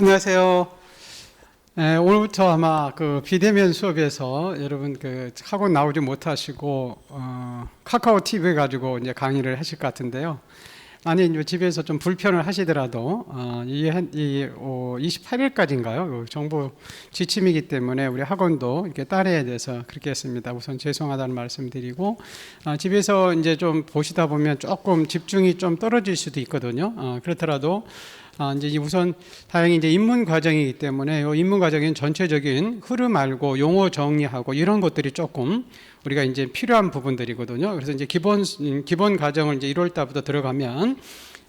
안녕하세요. 오늘부터 아마 그 비대면 수업에서 여러분 그 학원 나오지 못하시고 카카오 TV 가지고 이제 강의를 하실 것 같은데요. 만약 이제 집에서 좀 불편을 하시더라도 28일까지인가요? 정부 지침이기 때문에 우리 학원도 이렇게 따라야 돼서 그렇게 했습니다. 우선 죄송하다는 말씀드리고 집에서 이제 좀 보시다 보면 조금 집중이 좀 떨어질 수도 있거든요. 그렇더라도 이제 우선 다행히 이제 입문 과정이기 때문에 이 입문 과정엔 전체적인 흐름 알고 용어 정리하고 이런 것들이 조금 우리가 이제 필요한 부분들이거든요. 그래서 이제 기본 과정을 이제 1월 달부터 들어가면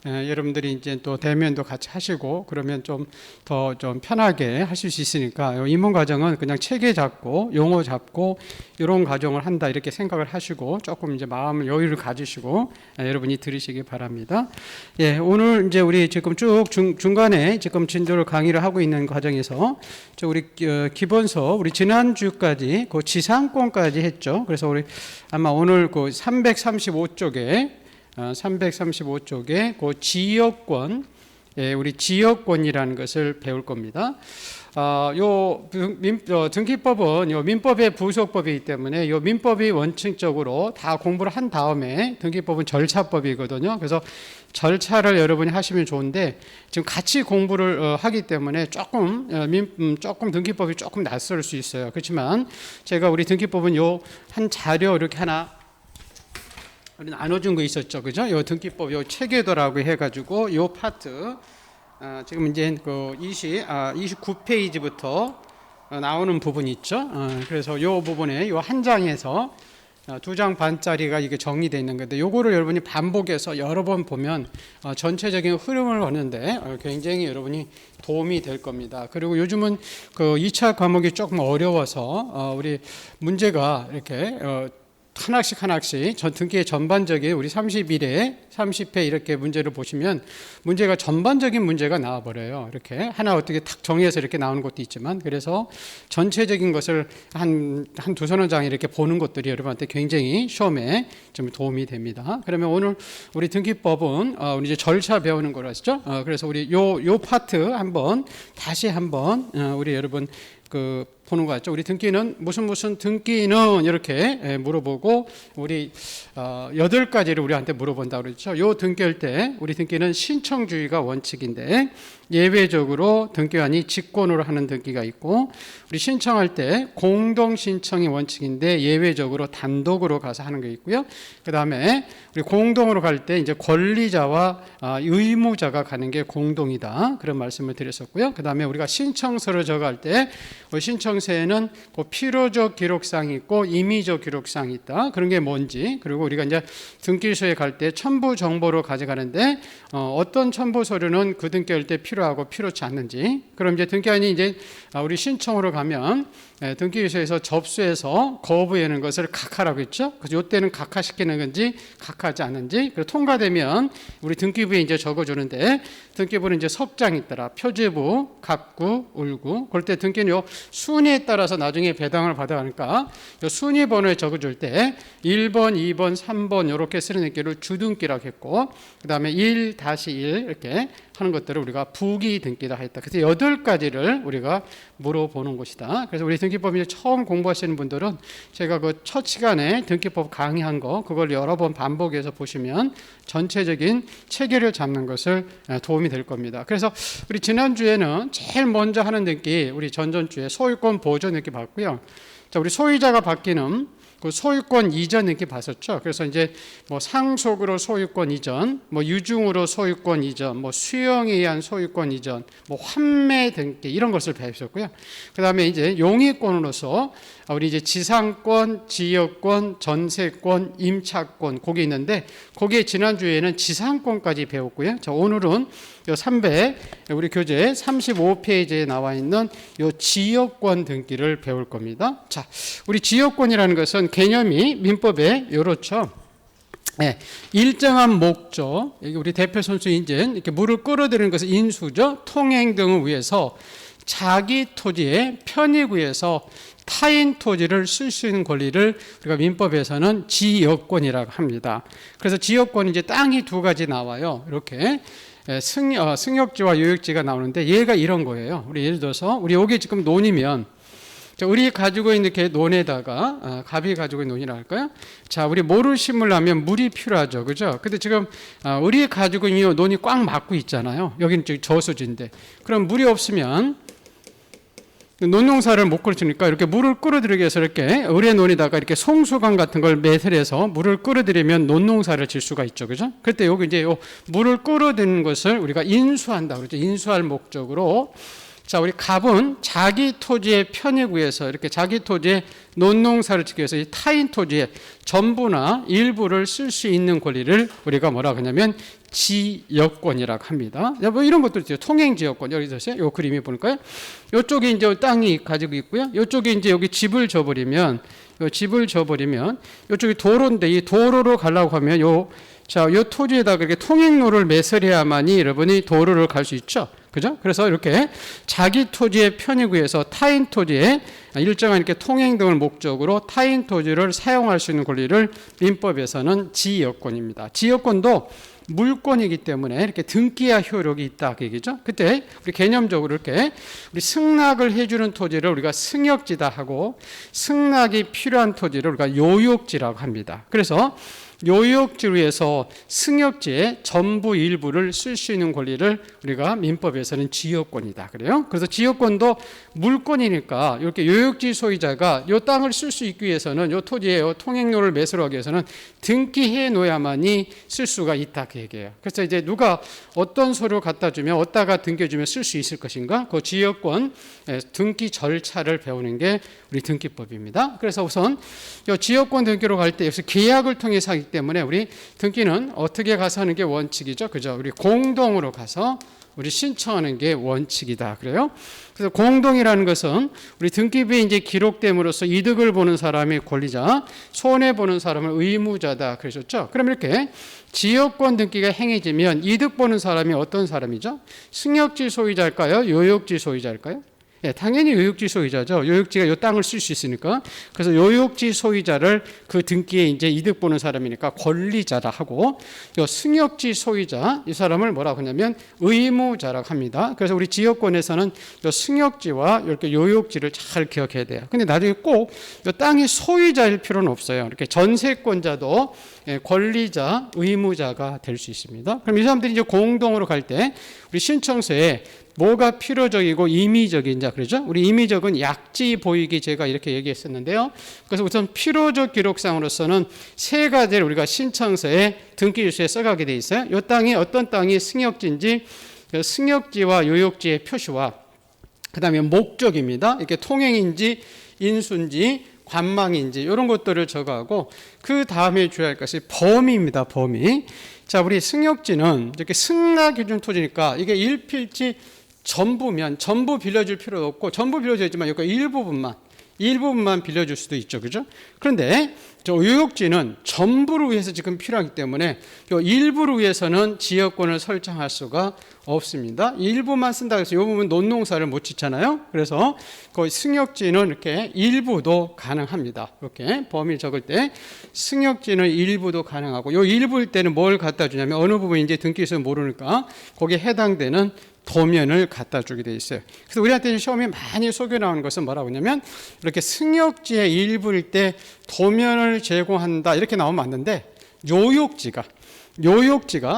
여러분들이 이제 또 대면도 같이 하시고 그러면 좀 더 좀 편하게 하실 수 있으니까 입문 과정은 그냥 체계 잡고 용어 잡고 이런 과정을 한다 이렇게 생각을 하시고 조금 이제 마음을 여유를 가지시고 여러분이 들으시기 바랍니다. 예, 오늘 이제 우리 지금 쭉 중간에 지금 진도를 강의를 하고 있는 과정에서 우리 기본서 우리 지난주까지 그 지상권까지 했죠. 그래서 우리 아마 오늘 그 335쪽에 그 지역권, 우리 지역권이라는 것을 배울 겁니다. 등기법은 요 민법의 부속법이기 때문에 요 민법이 원칙적으로 다 공부를 한 다음에 등기법은 절차법이거든요. 그래서 절차를 여러분이 하시면 좋은데 지금 같이 공부를 하기 때문에 조금 등기법이 조금 낯설 수 있어요. 그렇지만 제가 우리 등기법은 요 한 자료 이렇게 하나 나눠준 거 있었죠, 그죠? 요 등기법 요 체계도라고 해가지고 요 파트 지금 이제 그 29페이지부터 나오는 부분이 있죠. 그래서 요 부분에 요 한 장에서 2장 반짜리가 이게 정리되어 있는 건데 요거를 여러분이 반복해서 여러 번 보면 전체적인 흐름을 보는데 굉장히 여러분이 도움이 될 겁니다. 그리고 요즘은 그 2차 과목이 조금 어려워서 우리 문제가 이렇게 하나씩 등기의 전반적인 우리 30일에 30회 이렇게 문제를 보시면 문제가 전반적인 문제가 나와버려요. 이렇게 하나 어떻게 탁 정해서 이렇게 나오는 것도 있지만 그래서 전체적인 것을 한 두서너 장 이렇게 보는 것들이 여러분한테 굉장히 시험에 좀 도움이 됩니다. 그러면 오늘 우리 등기법은 우리 이제 절차 배우는 거로 하시죠. 그래서 우리 요 파트 다시 한번 우리 여러분 보는 거 같죠. 우리 등기는 무슨 등기는 이렇게 물어보고 우리 8가지를 우리한테 물어본다고 그랬죠. 요 등기할 때 우리 등기는 신청주의가 원칙인데 예외적으로 등기관이 직권으로 하는 등기가 있고 우리 신청할 때 공동 신청이 원칙인데 예외적으로 단독으로 가서 하는 게 있고요. 그다음에 우리 공동으로 갈 때 이제 권리자와 의무자가 가는 게 공동이다. 그런 말씀을 드렸었고요. 그다음에 우리가 신청서를 적어갈 때 신청서에는 필요적 기록사항이 있고 임의적 기록사항이 있다. 그런 게 뭔지 그리고 우리가 이제 등기소에 갈 때 첨부 정보로 가져가는데 어떤 첨부 서류는 그 등기할 때 필요하고 필요치 않는지 그럼 이제 등기관이 이제 우리 신청으로 가면 등기소에서 접수해서 거부하는 것을 각하라고 했죠. 그래서 이때는 각하시키는 건지 각하하지 않은지 그리고 통과되면 우리 등기부에 이제 적어주는데 등기부는 이제 석장이 있더라. 표지부, 갑구, 울구. 그럴 때 등기는 요 순위에 따라서 나중에 배당을 받아가니까 요 순위 번호에 적어줄 때 1번, 2번, 3번 이렇게 쓰는 등기를 주등기라고 했고 그 다음에 1-1 이렇게 하는 것들을 우리가 부기 등기다 했다. 그래서 8가지를 우리가 물어보는 것이다. 그래서 우리 등기법 이제 처음 공부하시는 분들은 제가 그 첫 시간에 등기법 강의한 거 그걸 여러 번 반복해서 보시면 전체적인 체계를 잡는 것을 도움이 될 겁니다. 그래서 우리 지난주에는 제일 먼저 하는 등기 우리 전전주에 소유권 보존 등기 봤고요. 자, 우리 소유자가 바뀌는 그 소유권 이전 등기 봤었죠. 그래서 이제 뭐 상속으로 소유권 이전, 뭐 유증으로 소유권 이전, 뭐 수용에 의한 소유권 이전, 뭐 환매 등기 이런 것을 배웠었고요. 그다음에 이제 용의권으로서 우리 이제 지상권, 지역권, 전세권, 임차권 그게 있는데 거기에 지난주에는 지상권까지 배웠고요. 자, 오늘은 요 우리 교재 35페이지에 나와 있는 요 지역권 등기를 배울 겁니다. 자, 우리 지역권이라는 것은 개념이 민법에 이렇죠. 일정한 목적, 여기 우리 대표 선수 인증 이렇게 물을 끌어들이는 것은 인수죠. 통행 등을 위해서 자기 토지의 편익 위해서 타인 토지를 쓸 수 있는 권리를 우리가 민법에서는 지역권이라고 합니다. 그래서 지역권은 이제 땅이 2가지 나와요. 이렇게 승역지와 요역지가 나오는데 얘가 이런 거예요. 우리 예를 들어서 우리 여기 지금 논이면 우리 가지고 있는 이렇게 논에다가 갑이 가지고 있는 논이라 할까요? 자, 우리 모를 심으려면 물이 필요하죠, 그죠? 근데 지금 우리 가지고 있는 논이 꽉 막고 있잖아요. 여기는 저수지인데 그럼 물이 없으면 논농사를 못 그르치니까 이렇게 물을 끌어들이기 위해서 이렇게 의뢰 논에다가 이렇게 송수관 같은 걸 매설해서 물을 끌어들이면 논농사를 질 수가 있죠, 그죠? 그때 여기 이제 요 물을 끌어들이는 것을 우리가 인수한다 그러죠. 인수할 목적으로. 자, 우리 갑은 자기 토지의 편익 위해서 이렇게 자기 토지에 논농사를 짓기 위해서 이 타인 토지의 전부나 일부를 쓸 수 있는 권리를 우리가 뭐라 하냐면 지역권이라고 합니다. 뭐 이런 것도 있어요. 통행지역권. 여기 보세요. 요 그림이 보니까요. 이쪽에 이제 땅이 가지고 있고요. 이쪽에 이제 여기 집을 줘버리면, 이쪽이 도로인데 이 도로로 가려고 하면 요 토지에다가 이렇게 통행로를 매설해야만이 여러분이 도로를 갈 수 있죠. 그죠? 그래서 이렇게 자기 토지의 편익 위해서 타인 토지에 일정한 이렇게 통행 등을 목적으로 타인 토지를 사용할 수 있는 권리를 민법에서는 지역권입니다. 지역권도 물권이기 때문에 이렇게 등기화 효력이 있다 그 얘기죠. 그때 우리 개념적으로 이렇게 우리 승낙을 해주는 토지를 우리가 승역지다 하고 승낙이 필요한 토지를 우리가 요역지라고 합니다. 그래서 요역지로 해서 승역지의 전부 일부를 쓸 수 있는 권리를 우리가 민법에서는 지역권이다 그래요. 그래서 지역권도 물권이니까 이렇게 요역지 소유자가 이 땅을 쓸 수 있기 위해서는 이 토지의 통행료를 매수하기 위해서는 등기해 놓아야만이 쓸 수가 있다 그 얘기예요. 그래서 이제 누가 어떤 서류 갖다 주면 어디다가 등기해주면 쓸 수 있을 것인가 그 지역권 등기 절차를 배우는 게 우리 등기법입니다. 그래서 우선 이 지역권 등기로 갈 때 여기서 계약을 통해서 하기 때문에 우리 등기는 어떻게 가서 하는 게 원칙이죠, 그죠? 우리 공동으로 가서 우리 신청하는 게 원칙이다 그래요. 그래서 공동이라는 것은 우리 등기부에 이제 기록됨으로써 이득을 보는 사람이 권리자, 손해 보는 사람은 의무자다 그러셨죠. 그럼 이렇게 지역권 등기가 행해지면 이득 보는 사람이 어떤 사람이죠? 승역지 소유자일까요? 요역지 소유자일까요? 예, 당연히 요역지 소유자죠. 요역지가 이 땅을 쓸 수 있으니까. 그래서 요역지 소유자를 그 등기에 이제 이득 보는 사람이니까 권리자라 하고, 요 승역지 소유자, 이 사람을 뭐라고 하냐면 의무자라고 합니다. 그래서 우리 지역권에서는 요 승역지와 이렇게 요역지를 잘 기억해야 돼요. 근데 나중에 꼭 요 땅이 소유자일 필요는 없어요. 이렇게 전세권자도 권리자, 의무자가 될 수 있습니다. 그럼 이 사람들이 이제 공동으로 갈 때 우리 신청서에 뭐가 필요적이고 임의적인자 그러죠? 우리 임의적은 약지 보이기 제가 이렇게 얘기했었는데요. 그래서 우선 필요적 기록상으로서는 세 가지를 우리가 신청서에 등기유서에 써가게 돼 있어요. 이 땅이 어떤 땅이 승역지인지 승역지와 요역지의 표시와 그다음에 목적입니다. 이렇게 통행인지 인수인지 관망인지 이런 것들을 적어하고 그 다음에 주의할 것이 범위입니다. 범위. 자, 우리 승역지는 이렇게 승낙해준 토지니까 이게 일필지 전부면 전부 빌려줄 필요도 없고 전부 빌려져 있지만 여기 일부분만 빌려줄 수도 있죠, 그죠? 그런데 저 요역지는 전부를 위해서 지금 필요하기 때문에 요 일부를 위해서는 지역권을 설정할 수가 없습니다. 일부만 쓴다고 해서 이 부분 논농사를 못 짓잖아요. 그래서 거의 승역지는 이렇게 일부도 가능합니다. 이렇게 범위 적을 때 승역지는 일부도 가능하고 요 일부일 때는 뭘 갖다 주냐면 어느 부분인지 등기소에 모르니까 거기에 해당되는 도면을 갖다 주게 돼 있어요. 그래서 우리한테 시험에 많이 소개 나오는 것은 뭐라고 하냐면 이렇게 승역지의 일부일 때 도면을 제공한다 이렇게 나오면 맞는데 요역지가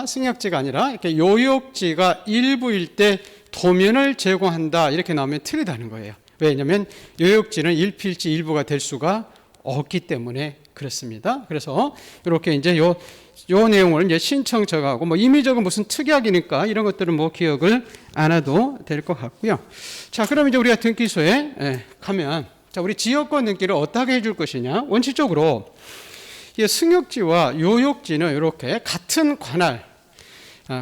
승역지가 아니라 이렇게 요역지가 일부일 때 도면을 제공한다 이렇게 나오면 틀리다는 거예요. 왜냐하면 요역지는 일필지 일부가 될 수가 없기 때문에 그렇습니다. 그래서 이렇게 이제 요 내용을 이제 신청서하고 뭐 임의적은 무슨 특약이니까 이런 것들은 뭐 기억을 안 해도 될 것 같고요. 자, 그럼 이제 우리가 등기소에 가면 자, 우리 지역권 등기를 어떻게 해줄 것이냐? 원칙적으로 이 승역지와 요역지는 이렇게 같은 관할,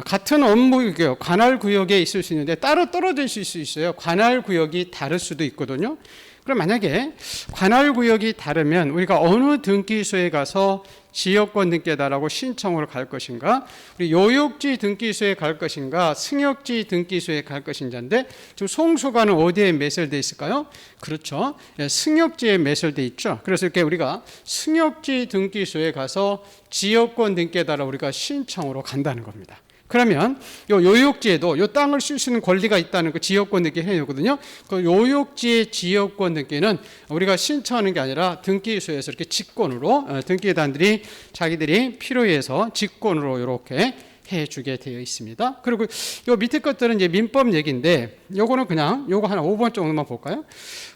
같은 업무구역, 관할 구역에 있을 수 있는데 따로 떨어져 있을 수 있어요. 관할 구역이 다를 수도 있거든요. 그럼 만약에 관할 구역이 다르면 우리가 어느 등기소에 가서 지역권 등기해달라고 신청을 갈 것인가, 우리 요역지 등기소에 갈 것인가, 승역지 등기소에 갈 것인지인데 지금 송수관은 어디에 매설되어 있을까요? 그렇죠. 승역지에 매설되어 있죠. 그래서 이렇게 우리가 승역지 등기소에 가서 지역권 등기해달라고 우리가 신청으로 간다는 겁니다. 그러면 요 요역지에도 요 땅을 쓸 수 있는 권리가 있다는 그 지역권 등기 해놓거든요. 그 요역지의 지역권 등기는 우리가 신청하는 게 아니라 등기소에서 이렇게 직권으로 등기단들이 자기들이 필요에 의해서 직권으로 이렇게 해주게 되어 있습니다. 그리고 요 밑에 것들은 이제 민법 얘기인데 요거는 그냥 요거 한 5번 정도만 볼까요?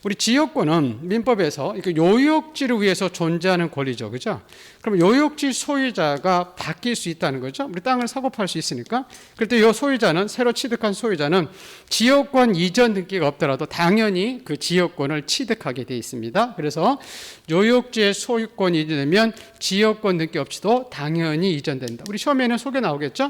우리 지역권은 민법에서 요역지를 위해서 존재하는 권리죠. 그죠? 그럼 요역지 소유자가 바뀔 수 있다는 거죠. 우리 땅을 사고 팔 수 있으니까. 그럴 때 요 소유자는 새로 취득한 소유자는 지역권 이전 등기가 없더라도 당연히 그 지역권을 취득하게 되어 있습니다. 그래서 요역지의 소유권이 이전되면 지역권 등기 없이도 당연히 이전된다. 우리 시험에는 소개 나오겠죠?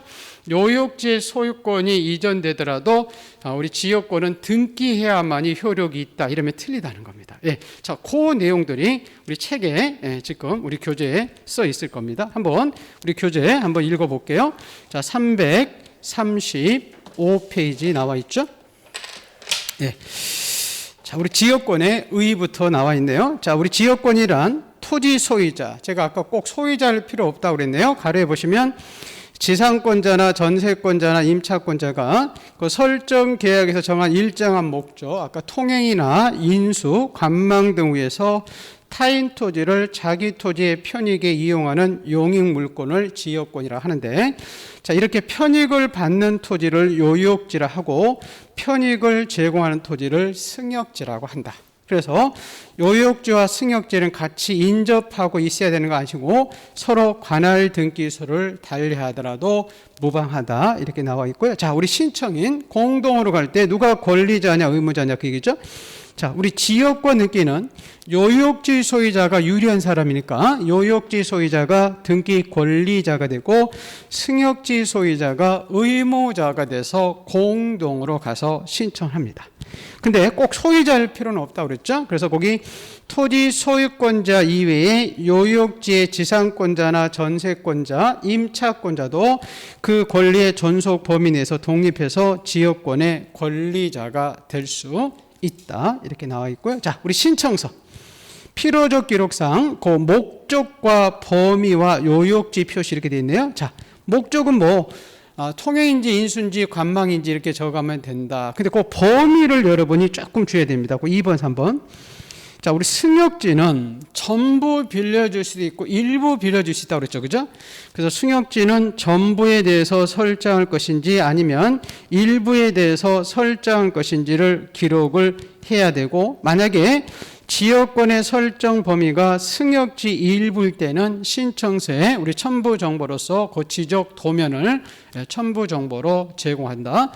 요역지의 소유권이 이전되더라도 우리 지역권은 등기해야만이 효력이 있다. 이러면 틀리다는 겁니다. 예. 자, 그 내용들이 우리 책에 지금 우리 교재에 써 있을 겁니다. 한번 우리 교재 한번 읽어볼게요. 자, 335페이지 나와 있죠? 예. 자, 우리 지역권의 의의부터 나와 있네요. 자, 우리 지역권이란 토지 소유자. 제가 아까 꼭 소유자일 필요 없다고 그랬네요. 가로에 보시면 지상권자나 전세권자나 임차권자가 그 설정 계약에서 정한 일정한 목적, 아까 통행이나 인수, 관망 등 위해서 타인 토지를 자기 토지의 편익에 이용하는 용익 물권을 지역권이라 하는데, 자, 이렇게 편익을 받는 토지를 요역지라 하고 편익을 제공하는 토지를 승역지라고 한다. 그래서 요역지와 승역지는 같이 인접하고 있어야 되는 거 아니고 서로 관할 등기소를 달리하더라도 무방하다 이렇게 나와 있고요. 자, 우리 신청인 공동으로 갈 때 누가 권리자냐 의무자냐 그 얘기죠. 자, 우리 지역권 등기는 요역지 소유자가 유리한 사람이니까 요역지 소유자가 등기 권리자가 되고 승역지 소유자가 의무자가 돼서 공동으로 가서 신청합니다. 근데 꼭 소유자일 필요는 없다고 그랬죠. 그래서 거기 토지 소유권자 이외에 요역지의 지상권자나 전세권자, 임차권자도 그 권리의 존속 범위 내에서 독립해서 지역권의 권리자가 될 수 있다. 이렇게 나와 있고요. 자, 우리 신청서. 필요적 기록상 그 목적과 범위와 요역지 표시 이렇게 되어 있네요. 자, 목적은 뭐 통행인지 인수인지 관망인지 이렇게 적으면 된다. 근데 그 범위를 여러분이 조금 줘야 됩니다. 그 2번, 3번. 자, 우리 승역지는 전부 빌려줄 수도 있고 일부 빌려줄 수 있다고 그랬죠. 그죠? 그래서 승역지는 전부에 대해서 설정할 것인지 아니면 일부에 대해서 설정할 것인지를 기록을 해야 되고, 만약에 지역권의 설정 범위가 승역지 일부일 때는 신청서에 우리 첨부 정보로서 그 지적 도면을 첨부 정보로 제공한다.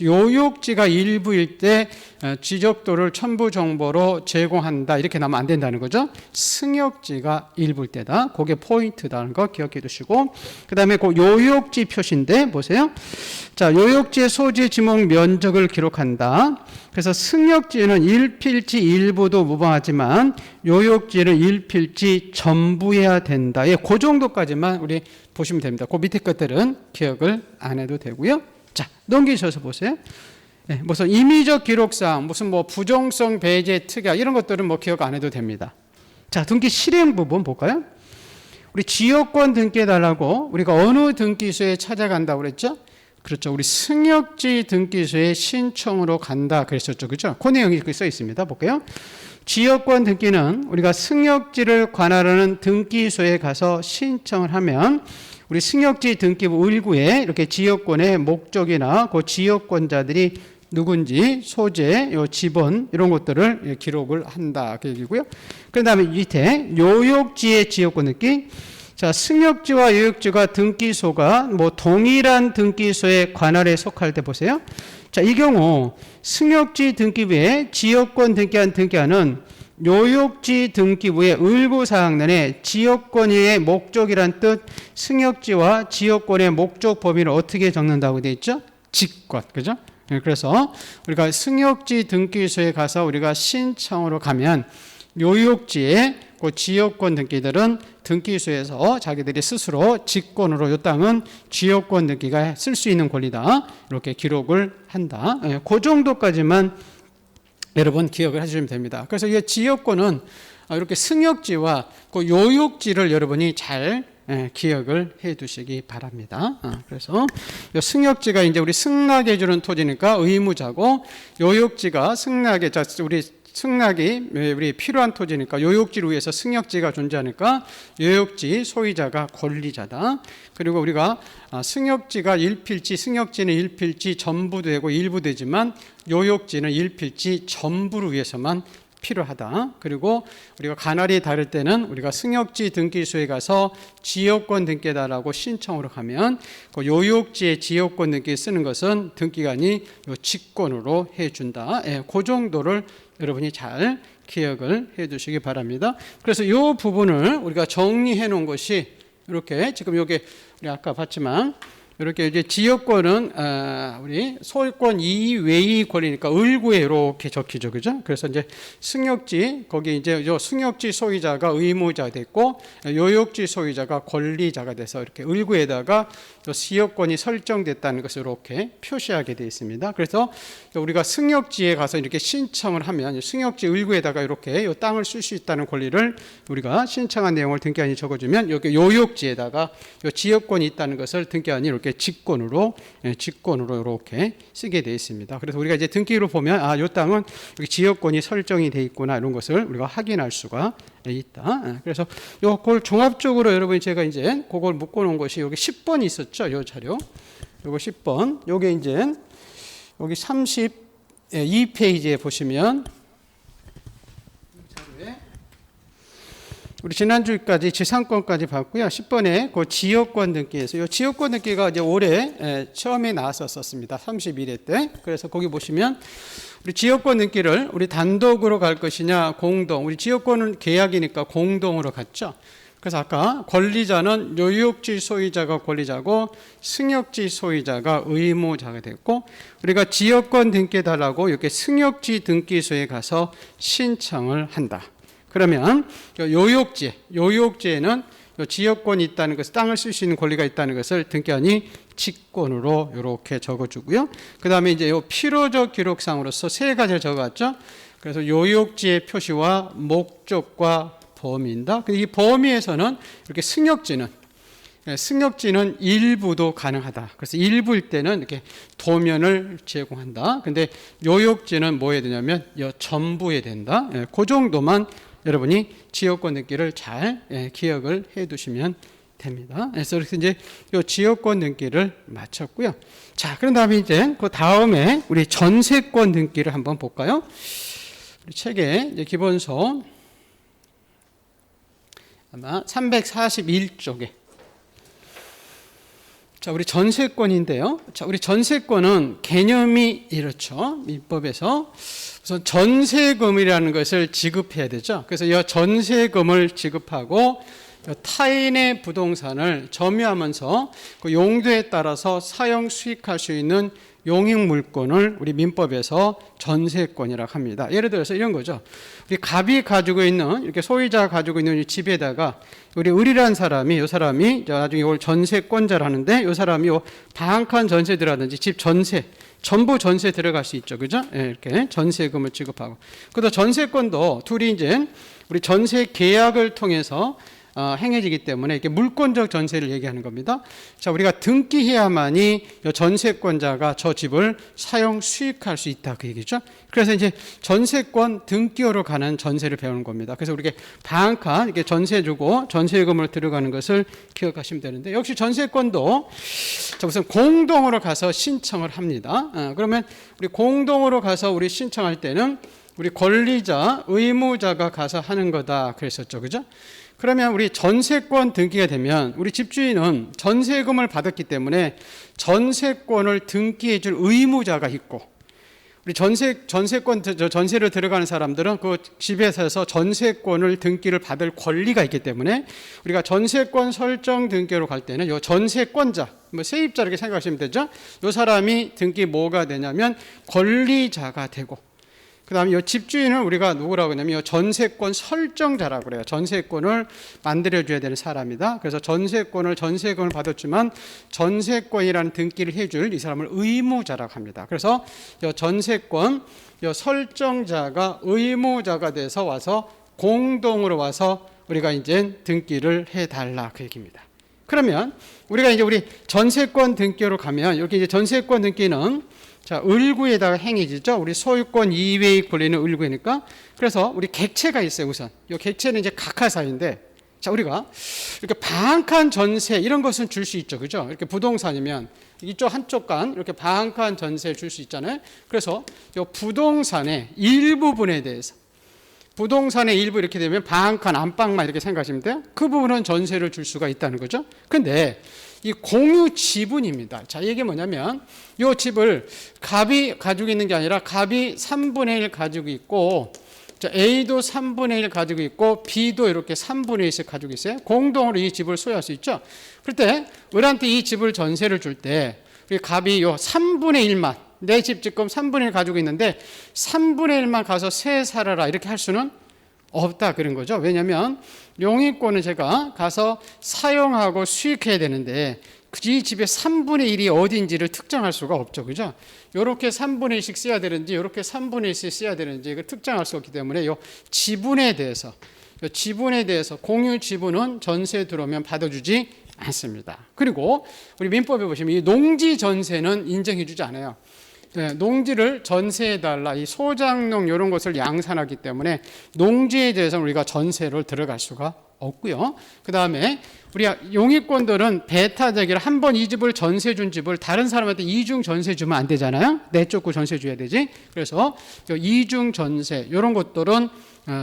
요역지가 일부일 때 지적도를 첨부 정보로 제공한다. 이렇게 나오면 안 된다는 거죠. 승역지가 일부일 때다. 그게 포인트다는 거 기억해 두시고, 그 다음에 그 요역지 표시인데 보세요. 자, 요역지의 소지 지목 면적을 기록한다. 그래서 승역지는 일필지 일부도 무방하지만 요역지는 일필지 전부해야 된다. 예, 그 정도까지만 우리 보시면 됩니다. 그 밑에 것들은 기억을 안 해도 되고요. 자, 넘기셔서 보세요. 예, 무슨 임의적 기록상, 무슨 뭐 부정성 배제 특약 이런 것들은 뭐 기억 안 해도 됩니다. 자, 등기 실행 부분 볼까요? 우리 지역권 등기해달라고 우리가 어느 등기소에 찾아간다고 그랬죠? 그렇죠. 우리 승역지 등기소에 신청으로 간다 그랬었죠. 그죠? 그 내용이 써 있습니다. 볼게요. 지역권 등기는 우리가 승역지를 관할하는 등기소에 가서 신청을 하면 우리 승역지 등기부 일구에 이렇게 지역권의 목적이나 그 지역권자들이 누군지 소재, 요 지번 이런 것들을 기록을 한다 그 얘기고요. 그 다음에 밑에 요역지의 지역권 등기. 자, 승역지와 요역지가 등기소가 뭐 동일한 등기소의 관할에 속할 때 보세요. 자, 이 경우 승역지 등기부에 지역권 등기하는 요역지 등기부의 의무사항란에 지역권의 목적이란 뜻 승역지와 지역권의 목적 범위를 어떻게 적는다고 되어 있죠? 직권, 그죠? 그래서 우리가 승역지 등기소에 가서 우리가 신청으로 가면 요역지의 그 지역권 등기들은 등기소에서 자기들이 스스로 직권으로 이 땅은 지역권 등기가 쓸 수 있는 권리다 이렇게 기록을 한다. 그 정도까지만 여러분 기억을 해주시면 됩니다. 그래서 이 지역권은 이렇게 승역지와 그 요역지를 여러분이 잘 기억을 해 두시기 바랍니다. 그래서 요 승역지가 이제 우리 승낙해 주는 토지니까 의무자고, 요역지가 승낙에, 우리 승낙이 우리 필요한 토지니까 요역지를 위해서 승역지가 존재하니까 요역지 소유자가 권리자다. 그리고 우리가 승역지가 일필지, 승역지는 일필지 전부 되고 일부 되지만 요역지는 일필지 전부를 위해서만 필요하다. 그리고 우리가 가나리 다를 때는 우리가 승역지 등기소에 가서 지역권 등기해달라고 신청으로 가면 그 요역지의 지역권 등기 쓰는 것은 등기관이 요 직권으로 해준다. 그 정도를 여러분이 잘 기억을 해 두시기 바랍니다. 그래서 이 부분을 우리가 정리해 놓은 것이 이렇게, 지금 여기 우리 아까 봤지만 이렇게 이제 지역권은 우리 소유권 이외의 권리니까 을구에 이렇게 적히죠, 그죠? 그래서 이제 승역지, 거기 이제 요 승역지 소유자가 의무자가 됐고 요역지 소유자가 권리자가 돼서 이렇게 을구에다가 요 지역권이 설정됐다는 것을 이렇게 표시하게 되어 있습니다. 그래서 우리가 승역지에 가서 이렇게 신청을 하면 승역지 을구에다가 이렇게 요 땅을 쓸 수 있다는 권리를 우리가 신청한 내용을 등기관이 적어주면 여기 요역지에다가 요 지역권이 있다는 것을 등기관이 이렇게 직권으로 이렇게 쓰게 되어 있습니다. 그래서 우리가 이제 등기로 보면 이 땅은 여기 지역권이 설정이 되어 있구나, 이런 것을 우리가 확인할 수가 있다. 그래서 요걸 종합적으로 여러분이 제가 이제 그걸 묶어 놓은 것이 여기 10번이 있었죠. 요 자료. 요거 10번. 요게 이제 여기 32페이지에 보시면 우리 지난주까지 지상권까지 봤고요. 10번에 그 지역권 등기에서 이 지역권 등기가 이제 올해 처음에 나왔었습니다. 31회 때. 그래서 거기 보시면 우리 지역권 등기를 우리 단독으로 갈 것이냐 공동, 우리 지역권은 계약이니까 공동으로 갔죠. 그래서 아까 권리자는 요역지 소유자가 권리자고 승역지 소유자가 의무자가 됐고, 우리가 지역권 등기해달라고 이렇게 승역지 등기소에 가서 신청을 한다. 그러면 요역지에는 지역권이 있다는 것을, 땅을 쓸 수 있는 권리가 있다는 것을 등기관이 직권으로 이렇게 적어주고요. 그 다음에 이제 요 필요적 기록상으로서 세 가지를 적어왔죠. 그래서 요역지의 표시와 목적과 범위인다. 이 범위에서는 이렇게 승역지는 일부도 가능하다. 그래서 일부일 때는 이렇게 도면을 제공한다. 근데 요역지는 뭐 해야 되냐면 전부 해야 된다. 그 정도만 여러분이 지역권 등기를 잘 기억을 해 두시면 됩니다. 그래서 이제 이 지역권 등기를 마쳤고요. 자, 그런 다음에 이제 그 다음에 우리 전세권 등기를 한번 볼까요? 우리 책의 이제 기본서 아마 341쪽에. 자, 우리 전세권인데요. 자, 우리 전세권은 개념이 이렇죠. 민법에서 우선 전세금이라는 것을 지급해야 되죠. 그래서 이 전세금을 지급하고 타인의 부동산을 점유하면서 그 용도에 따라서 사용 수익할 수 있는 용익물권을 우리 민법에서 전세권이라고 합니다. 예를 들어서 이런 거죠. 우리 갑이 가지고 있는, 이렇게 소유자가 가지고 있는 이 집에다가 우리 을이라는 사람이, 이 사람이 나중에 이걸 전세권자를 하는데, 이 사람이 방한칸 전세 들어가든지 집 전세, 전부 전세 들어갈 수 있죠. 그죠? 이렇게 전세금을 지급하고. 그래서 전세권도 둘이 이제 우리 전세 계약을 통해서 행해지기 때문에 이렇게 물권적 전세를 얘기하는 겁니다. 자, 우리가 등기해야만이 전세권자가 저 집을 사용 수익할 수 있다, 그 얘기죠. 그래서 이제 전세권 등기호로 가는 전세를 배우는 겁니다. 그래서 우리가 방한칸 이렇게 전세 주고 전세금을 들어가는 것을 기억하시면 되는데, 역시 전세권도 자, 우선 공동으로 가서 신청을 합니다. 그러면 우리 공동으로 가서 우리 신청할 때는 우리 권리자, 의무자가 가서 하는 거다 그랬었죠, 그죠? 그러면 우리 전세권 등기가 되면 우리 집주인은 전세금을 받았기 때문에 전세권을 등기해 줄 의무자가 있고, 우리 전세를 들어가는 사람들은 그 집에 서서 전세권을 등기를 받을 권리가 있기 때문에 우리가 전세권 설정 등기로 갈 때는 요 전세권자, 세입자 이렇게 생각하시면 되죠. 요 사람이 등기 뭐가 되냐면 권리자가 되고, 그 다음에 이 집주인은 우리가 누구라고 하냐면 전세권 설정자라고 그래요. 전세권을 만들어줘야 되는 사람이다. 그래서 전세권을 전세금을 받았지만 전세권이라는 등기를 해줄 이 사람을 의무자라고 합니다. 그래서 이 전세권 이 설정자가 의무자가 돼서 와서 공동으로 와서 우리가 이제 등기를 해달라, 그 얘기입니다. 그러면 우리가 이제 우리 전세권 등기로 가면 이렇게 이제 전세권 등기는 자, 을구에다가 행해지죠. 우리 소유권 이외의 권리는 을구니까. 그래서 우리 객체가 있어요, 우선. 이 객체는 이제 각하사인데, 자, 우리가 이렇게 방한칸 전세 이런 것은 줄 수 있죠. 그죠? 이렇게 부동산이면 이쪽 한쪽 간 이렇게 방한칸 전세 줄 수 있잖아요. 그래서 이 부동산의 일부분에 대해서 부동산의 일부 이렇게 되면 방한칸 안방만 이렇게 생각하시면 돼요. 그 부분은 전세를 줄 수가 있다는 거죠. 근데 이 공유 지분입니다. 자, 이게 뭐냐면 이 집을 갑이 가지고 있는 게 아니라 갑이 3분의 1 가지고 있고 A도 3분의 1 가지고 있고 B도 이렇게 3분의 1씩 가지고 있어요. 공동으로 이 집을 소유할 수 있죠. 그럴 때 을한테 이 집을 전세를 줄 때 갑이 요 3분의 1만 내 집 지금 3분의 1 가지고 있는데 3분의 1만 가서 세 살아라 이렇게 할 수는 없다 그런 거죠. 왜냐하면 용익권은 제가 가서 사용하고 수익해야 되는데 이 집의 3분의 1이 어딘지를 특정할 수가 없죠. 그죠? 이렇게 3분의 1씩 써야 되는지 이렇게 3분의 1씩 써야 되는지 이걸 특정할 수 없기 때문에 이 지분에 대해서 공유 지분은 전세 들어오면 받아주지 않습니다. 그리고 우리 민법에 보시면 이 농지 전세는 인정해주지 않아요. 네, 농지를 전세해달라 이 소장농 이런 것을 양산하기 때문에 농지에 대해서는 우리가 전세를 들어갈 수가 없고요. 그 다음에 우리 용익권들은 배타적이라 한 번 이 집을 전세 준 집을 다른 사람한테 이중 전세 주면 안 되잖아요. 내쫓고 전세 줘야 되지. 그래서 이중 전세 이런 것들은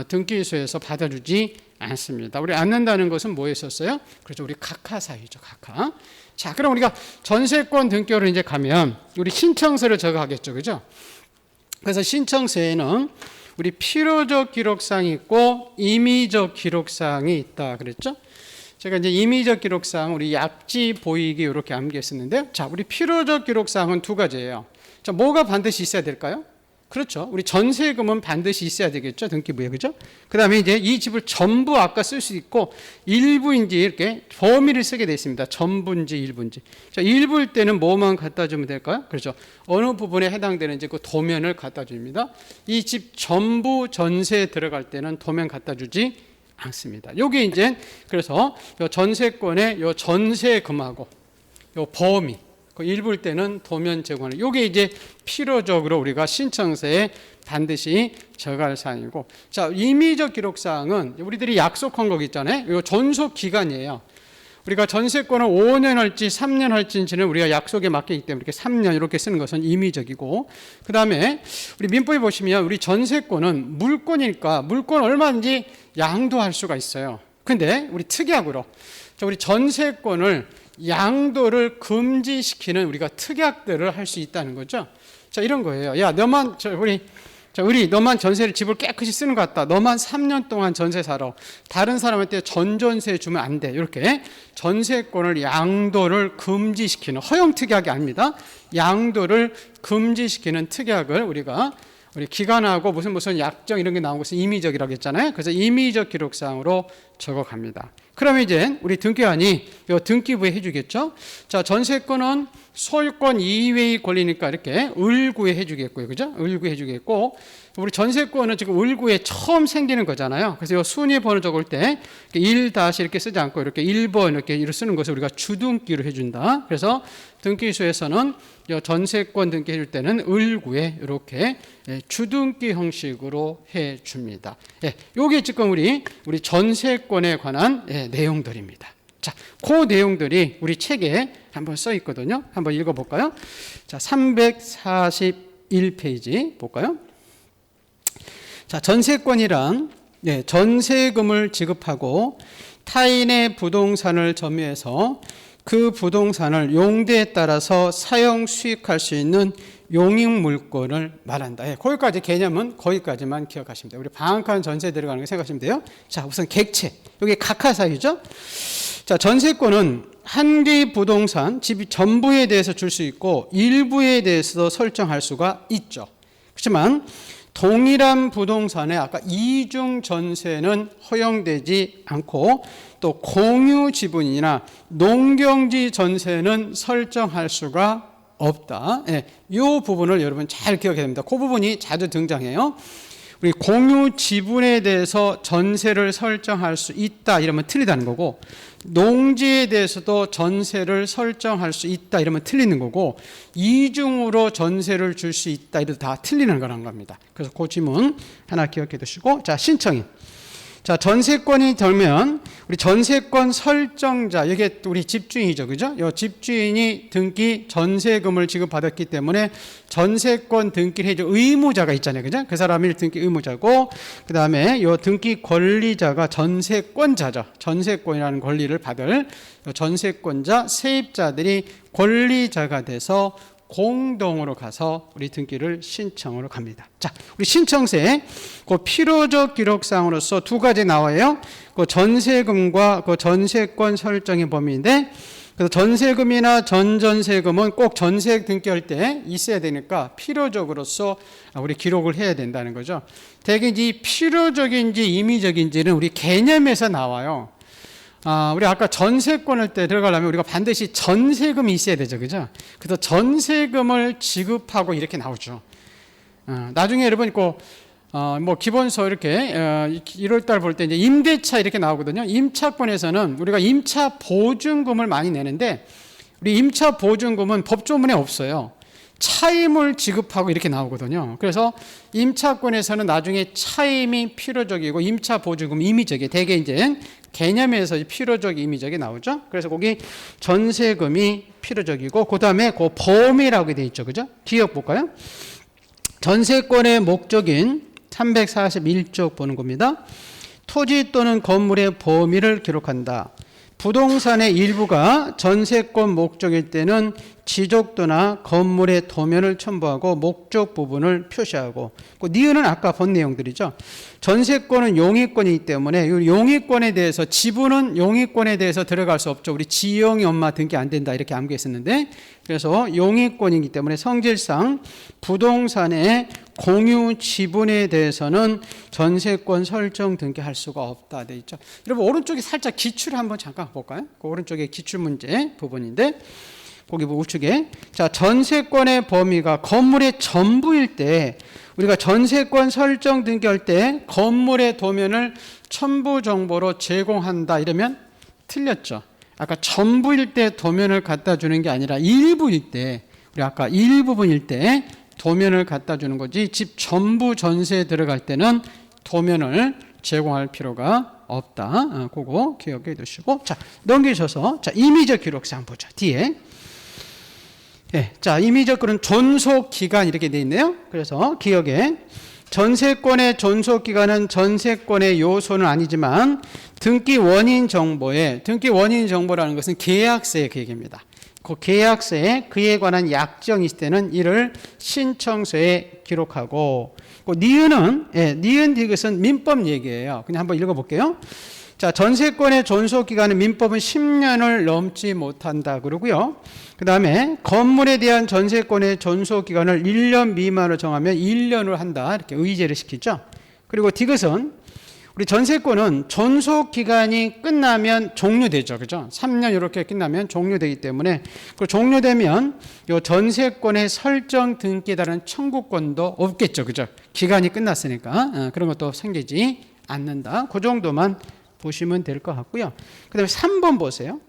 등기소에서 받아주지 않습니다. 우리 않는다는 것은 뭐에 있었어요? 그렇죠. 우리 각하사유죠. 각하. 자, 그럼 우리가 전세권 등기로 이제 가면 우리 신청서를 적어가겠죠. 그죠? 그래서 신청서에는 우리 필요적 기록사항이 있고 임의적 기록사항이 있다 그랬죠? 제가 이제 임의적 기록사항 우리 약지 보이기 이렇게 암기했었는데요. 자, 우리 필요적 기록사항은 두 가지예요. 자, 뭐가 반드시 있어야 될까요? 그렇죠. 우리 전세금은 반드시 있어야 되겠죠. 등기부에. 그죠? 그 다음에 이제 이 집을 전부 아까 쓸 수 있고 일부인지 이렇게 범위를 쓰게 되어 있습니다. 전부인지 일부인지. 자, 일부일 때는 뭐만 갖다 주면 될까요? 그렇죠. 어느 부분에 해당되는지 그 도면을 갖다 줍니다. 이 집 전부 전세에 들어갈 때는 도면 갖다 주지 않습니다. 요게 이제 그래서 요 전세권의 요 전세금하고 요 범위 그 일부일 때는 도면 제공을 요게 이제 필요적으로 우리가 신청서에 반드시 적어할 사항이고 자 임의적 기록사항은 우리들이 약속한 거 있잖아요. 요 존속 기간이에요. 우리가 전세권을 5년 할지 3년 할지는 우리가 약속에 맡기기 때문에 이렇게 3년 이렇게 쓰는 것은 임의적이고 그 다음에 우리 민법에 보시면 우리 전세권은 물권이니까 물권 얼마든지 양도할 수가 있어요. 근데 우리 특약으로 우리 전세권을 양도를 금지시키는 우리가 특약들을 할 수 있다는 거죠. 자, 이런 거예요. 야, 너만 우리 너만 전세를 집을 깨끗이 쓰는 것 같다. 너만 3년 동안 전세 살아. 다른 사람한테 전전세 주면 안 돼. 이렇게 전세권을 양도를 금지시키는 허용 특약이 아닙니다. 양도를 금지시키는 특약을 우리 기간하고 무슨 약정 이런 게 나온 것은 임의적이라고 했잖아요. 그래서 임의적 기록사항으로 적어갑니다. 그러면 이제 우리 등기관이 이 등기부에 해주겠죠. 자, 전세권은 소유권 이외의 권리니까 이렇게 을구에 해주겠고요. 그죠? 을구에 해주겠고 우리 전세권은 지금 을구에 처음 생기는 거잖아요. 그래서 이 순위 번호 적을 때 1 다시 이렇게 쓰지 않고 이렇게 1번 이렇게 쓰는 것을 우리가 주등기로 해준다. 그래서 등기소에서는 이 전세권 등기 해줄 때는 을구에 이렇게 주등기 형식으로 해줍니다. 요게 지금 우리 전세권에 관한 내용들입니다. 자, 그 내용들이 우리 책에 한번 써 있거든요. 한번 읽어볼까요? 자, 341페이지 볼까요? 자, 전세권이란 전세금을 지급하고 타인의 부동산을 점유해서 그 부동산을 용도에 따라서 사용 수익할 수 있는 용익물권을 말한다. 거기까지 개념은 거기까지만 기억하시면 돼요. 우리 방한칸 전세 들어가는 거 생각하시면 돼요. 자, 우선 객체. 여기 각하사유죠. 자, 전세권은 한 개의 부동산, 집 전부에 대해서 줄 수 있고 일부에 대해서도 설정할 수가 있죠. 그렇지만 동일한 부동산에 아까 이중 전세는 허용되지 않고 또 공유 지분이나 농경지 전세는 설정할 수가 없다. 이 부분을 여러분 잘 기억해야 됩니다. 그 부분이 자주 등장해요. 우리 공유 지분에 대해서 전세를 설정할 수 있다 이러면 틀리다는 거고, 농지에 대해서도 전세를 설정할 수 있다 이러면 틀리는 거고, 이중으로 전세를 줄 수 있다 이래도 다 틀리는 거라는 겁니다. 그래서 그 지문 하나 기억해 두시고, 자, 신청인. 자, 전세권이 되면 우리 전세권 설정자, 이게 우리 집주인이죠, 그죠? 이 집주인이 등기 전세금을 지급받았기 때문에 전세권 등기를 해줄 의무자가 있잖아요, 그죠? 그 사람이 등기 의무자고, 그 다음에 이 등기 권리자가 전세권자죠. 전세권이라는 권리를 받을 전세권자, 세입자들이 권리자가 돼서 공동으로 가서 우리 등기를 신청으로 갑니다. 자, 우리 신청서에 그 필요적 기록사항으로서 두 가지 나와요. 그 전세금과 그 전세권 설정의 범위인데, 그래서 전세금이나 전전세금은 꼭 전세 등기할 때 있어야 되니까 필요적으로서 우리 기록을 해야 된다는 거죠. 대개 이 필요적인지 임의적인지는 우리 개념에서 나와요. 우리 아까 전세권을 때 들어가려면 우리가 반드시 전세금이 있어야 되죠, 그죠? 그래서 전세금을 지급하고 이렇게 나오죠. 나중에 여러분 뭐 기본서 이렇게 1월달 볼 때 이제 임대차 이렇게 나오거든요. 임차권에서는 우리가 임차 보증금을 많이 내는데, 우리 임차 보증금은 법조문에 없어요. 차임을 지급하고 이렇게 나오거든요. 그래서 임차권에서는 나중에 차임이 필요적이고 임차 보증금 임의적이 대개 이제 개념에서 필요적 임의적이 나오죠. 그래서 거기 전세금이 필요적이고, 그 다음에 그 범위라고 되어 있죠, 그죠? 기억 볼까요? 전세권의 목적인 341쪽 보는 겁니다. 토지 또는 건물의 범위를 기록한다. 부동산의 일부가 전세권 목적일 때는 지적도나 건물의 도면을 첨부하고 목적 부분을 표시하고, 그 니은은 아까 본 내용들이죠. 전세권은 용의권이기 때문에 이 용의권에 대해서, 지분은 용의권에 대해서 들어갈 수 없죠. 우리 지영이 엄마 등기 안 된다 이렇게 암기했었는데, 그래서 용의권이기 때문에 성질상 부동산의 공유 지분에 대해서는 전세권 설정 등기할 수가 없다 돼 있죠. 여러분 오른쪽에 살짝 기출 한번 잠깐 볼까요? 그 오른쪽에 기출 문제 부분인데, 거기 우측에 자, 전세권의 범위가 건물의 전부일 때 우리가 전세권 설정 등기할 때 건물의 도면을 첨부 정보로 제공한다 이러면 틀렸죠. 아까 전부일 때 도면을 갖다 주는 게 아니라 일부일 때, 우리 아까 일부분일 때 도면을 갖다 주는 거지, 집 전부 전세에 들어갈 때는 도면을 제공할 필요가 없다. 그거 기억해 두시고, 자, 넘기셔서 자, 임의적 기록사항 보죠. 뒤에. 네, 자, 임의적 그런 존속 기간 이렇게 돼 있네요. 그래서 기억에 전세권의 존속 기간은 전세권의 요소는 아니지만 등기 원인 정보에, 등기 원인 정보라는 것은 계약서의 그 얘기입니다. 그 계약서에 그에 관한 약정이 있을 때는 이를 신청서에 기록하고, 그 니은은 니은 디귿은 민법 얘기예요. 그냥 한번 읽어볼게요. 자, 전세권의 존속 기간은 민법은 10년을 넘지 못한다 그러고요. 그 다음에 건물에 대한 전세권의 존속 기간을 1년 미만으로 정하면 1년을 한다 이렇게 의제를 시키죠. 그리고 디귿은 우리 전세권은 존속 기간이 끝나면 종료되죠, 그죠? 3년 이렇게 끝나면 종료되기 때문에 그 종료되면 이 전세권의 설정 등기에 따른 청구권도 없겠죠, 그죠? 기간이 끝났으니까 그런 것도 생기지 않는다. 그 정도만 보시면 될 것 같고요. 그 다음에 3번 보세요.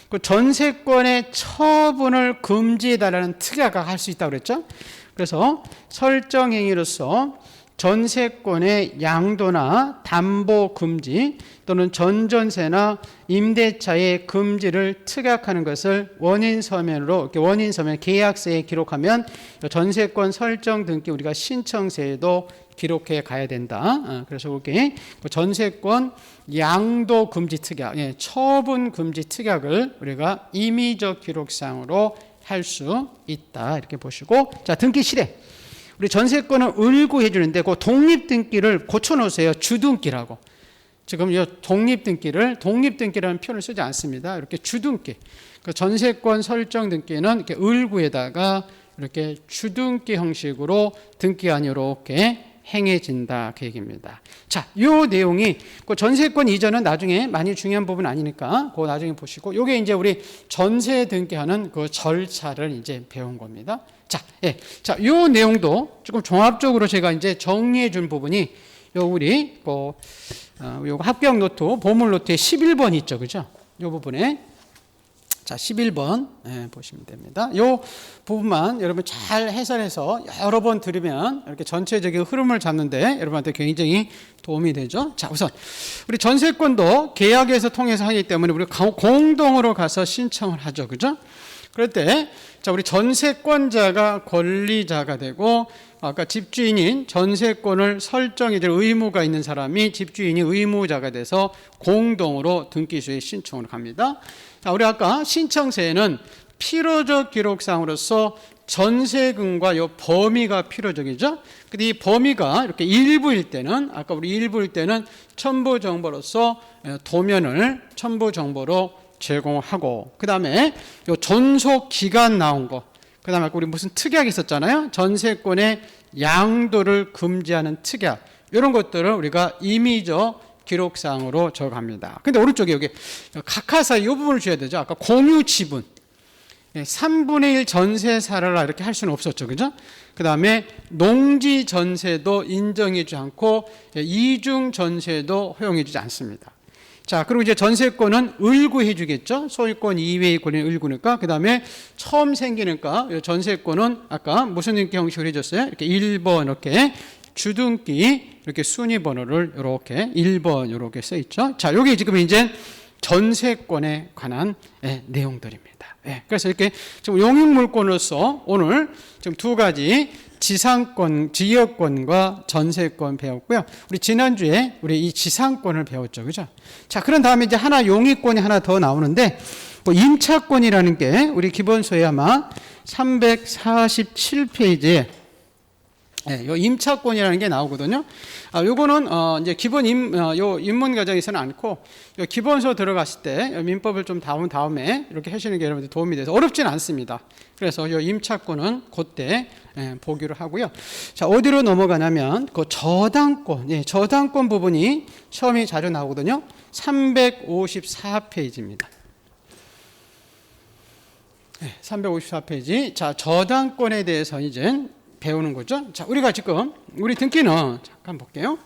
그 전세권의 처분을 금지해달라는 특약을 할 수 있다고 그랬죠. 그래서 설정행위로서 전세권의 양도나 담보 금지 또는 전전세나 임대차의 금지를 특약하는 것을 원인서면으로, 이렇게 원인서면 계약서에 기록하면 전세권 설정 등기 우리가 신청서에도 기록해 가야 된다. 그래서 이렇게 전세권 양도 금지 특약, 처분 금지 특약을 우리가 임의적 기록상으로 할 수 있다. 이렇게 보시고, 자, 등기 실행. 우리 전세권은 을구해 주는데 그 독립등기를 고쳐놓으세요. 주등기라고. 지금 이 독립등기라는 표현을 쓰지 않습니다. 이렇게 주등기. 그 전세권 설정 등기는 이렇게 을구에다가 이렇게 주등기 형식으로 등기안이 이렇게 행해진다 그 얘기입니다. 자, 요 내용이 그 전세권 이전은 나중에 많이 중요한 부분 아니니까 그거 나중에 보시고, 요게 이제 우리 전세 등기하는 그 절차를 이제 배운 겁니다. 자, 예, 자, 요 내용도 조금 종합적으로 제가 이제 정리해 준 부분이 요 우리 요 합격 노트 보물 노트에 11번 있죠, 그죠? 요 부분에. 자, 11번 보시면 됩니다. 이 부분만 여러분 잘 해설해서 여러 번 들으면 이렇게 전체적인 흐름을 잡는데 여러분한테 굉장히 도움이 되죠. 자, 우선 우리 전세권도 계약에서 통해서 하기 때문에 우리 공동으로 가서 신청을 하죠, 그죠? 그럴 때 자, 우리 전세권자가 권리자가 되고, 아까 집주인인 전세권을 설정해 줄 의무가 있는 사람이 집주인이 의무자가 돼서 공동으로 등기소에 신청을 갑니다. 자, 우리 아까 신청서에는 필요적 기록상으로서 전세금과 요 범위가 필요적이죠. 근데 이 범위가 이렇게 일부일 때는, 아까 우리 일부일 때는 첨부 정보로서 도면을 첨부 정보로 제공하고, 그 다음에 요 존속 기간 나온 거, 그 다음에 우리 무슨 특약이 있었잖아요. 전세권의 양도를 금지하는 특약, 이런 것들을 우리가 임의적 기록상으로 적합니다. 근데 오른쪽에 여기 각하사 이 부분을 줘야 되죠. 아까 공유 지분 3분의 1 전세 살아라 이렇게 할 수는 없었죠, 그죠? 그 다음에 농지 전세도 인정해주지 않고 이중 전세도 허용해주지 않습니다. 자, 그리고 이제 전세권은 을구해 주겠죠. 소유권 이외의 권리는 을구니까. 그 다음에 처음 생기니까 전세권은 아까 무슨 등기 형식으로 해줬어요? 이렇게 1번 이렇게 주등기 이렇게 순위 번호를 이렇게 1번 이렇게 써 있죠. 자, 요게 지금 이제 전세권에 관한 내용들입니다. 그래서 이렇게 지금 용익물권으로서 오늘 지금 두 가지 지상권, 지역권과 전세권 배웠고요. 우리 지난주에 우리 이 지상권을 배웠죠, 그죠? 자, 그런 다음에 이제 하나 용익권이 하나 더 나오는데, 뭐 임차권이라는 게 우리 기본소에 아마 347페이지에 요 임차권이라는 게 나오거든요. 요거는 이제 기본 요 입문 과정에서는 않고, 요 기본서 들어갔을 때 민법을 좀 다음에 이렇게 하시는 게 여러분들 도움이 돼서 어렵진 않습니다. 그래서 요 임차권은 그때 보기로 하고요. 자, 어디로 넘어가냐면 그 저당권, 저당권 부분이 시험이 자주 나오거든요. 354페이지입니다. 354페이지. 자, 저당권에 대해서 이제 배우는 거죠. 자, 우리가 지금 우리 등기는 잠깐 볼게요.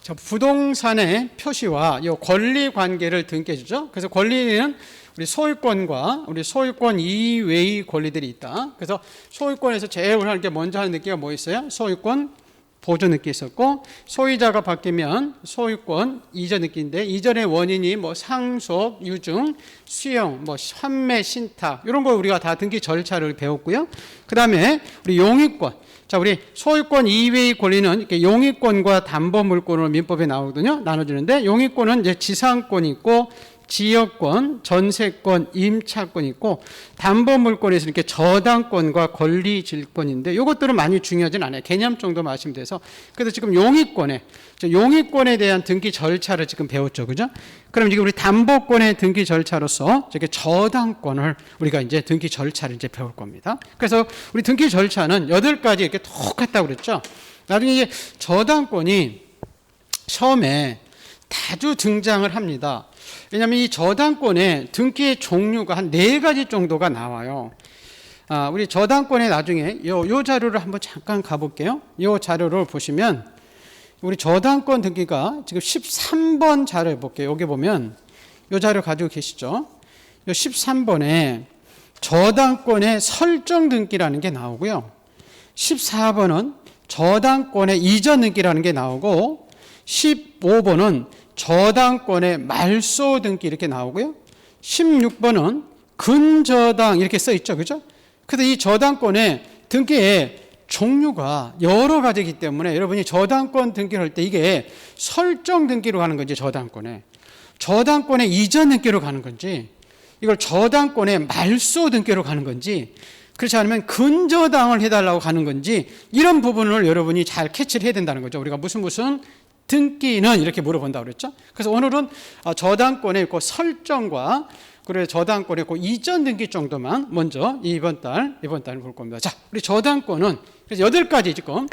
자, 부동산의 표시와 이 권리 관계를 등기해 주죠. 그래서 권리는 우리 소유권과 우리 소유권 이외의 권리들이 있다. 그래서 소유권에서 제일 하는 게 먼저 하는 등기가 뭐 있어요? 소유권 보존 등기 있었고, 소유자가 바뀌면 소유권 이전 등기인데, 이전의 원인이 뭐 상속, 유증, 수용, 뭐 환매, 신탁 이런 거 우리가 다 등기 절차를 배웠고요. 그 다음에 우리 용익권. 자, 우리 소유권 이외의 권리는 이렇게 용익권과 담보물권으로 민법에 나오거든요. 나눠주는데, 용익권은 이제 지상권이 있고, 지역권, 전세권, 임차권이 있고, 담보물권에서 이렇게 저당권과 권리질권인데, 이것들은 많이 중요하진 않아요. 개념 정도만 아시면 돼서. 그래서 지금 용익권에 대한 등기 절차를 지금 배웠죠, 그죠? 그럼 지금 우리 담보권의 등기 절차로서 이렇게 저당권을 우리가 이제 등기 절차를 이제 배울 겁니다. 그래서 우리 등기 절차는 8가지 이렇게 똑같다고 그랬죠. 나중에 이제 저당권이 처음에 자주 등장을 합니다. 왜냐하면 이 저당권의 등기의 종류가 한 4가지 정도가 나와요. 우리 저당권에 나중에 요 자료를 한번 잠깐 가볼게요. 요 자료를 보시면 우리 저당권 등기가 지금 13번 자료 볼게요. 여기 보면 요 자료 가지고 계시죠? 요 13번에 저당권의 설정 등기라는 게 나오고요. 14번은 저당권의 이전 등기라는 게 나오고, 15번은 저당권의 말소 등기 이렇게 나오고요. 16번은 근저당 이렇게 써 있죠, 그죠? 그래서 이 저당권의 등기의 종류가 여러 가지이기 때문에 여러분이 저당권 등기를 할 때 이게 설정 등기로 가는 건지, 저당권의 이전 등기로 가는 건지, 이걸 저당권의 말소 등기로 가는 건지, 그렇지 않으면 근저당을 해달라고 가는 건지, 이런 부분을 여러분이 잘 캐치를 해야 된다는 거죠. 우리가 무슨 등기는 이렇게 물어본다고 그랬죠. 그래서 오늘은 저당권의 그 설정과 그리고 저당권의 그 이전 등기 정도만 먼저 이번 달 볼 겁니다. 자, 우리 저당권은 그래서 8가지 지금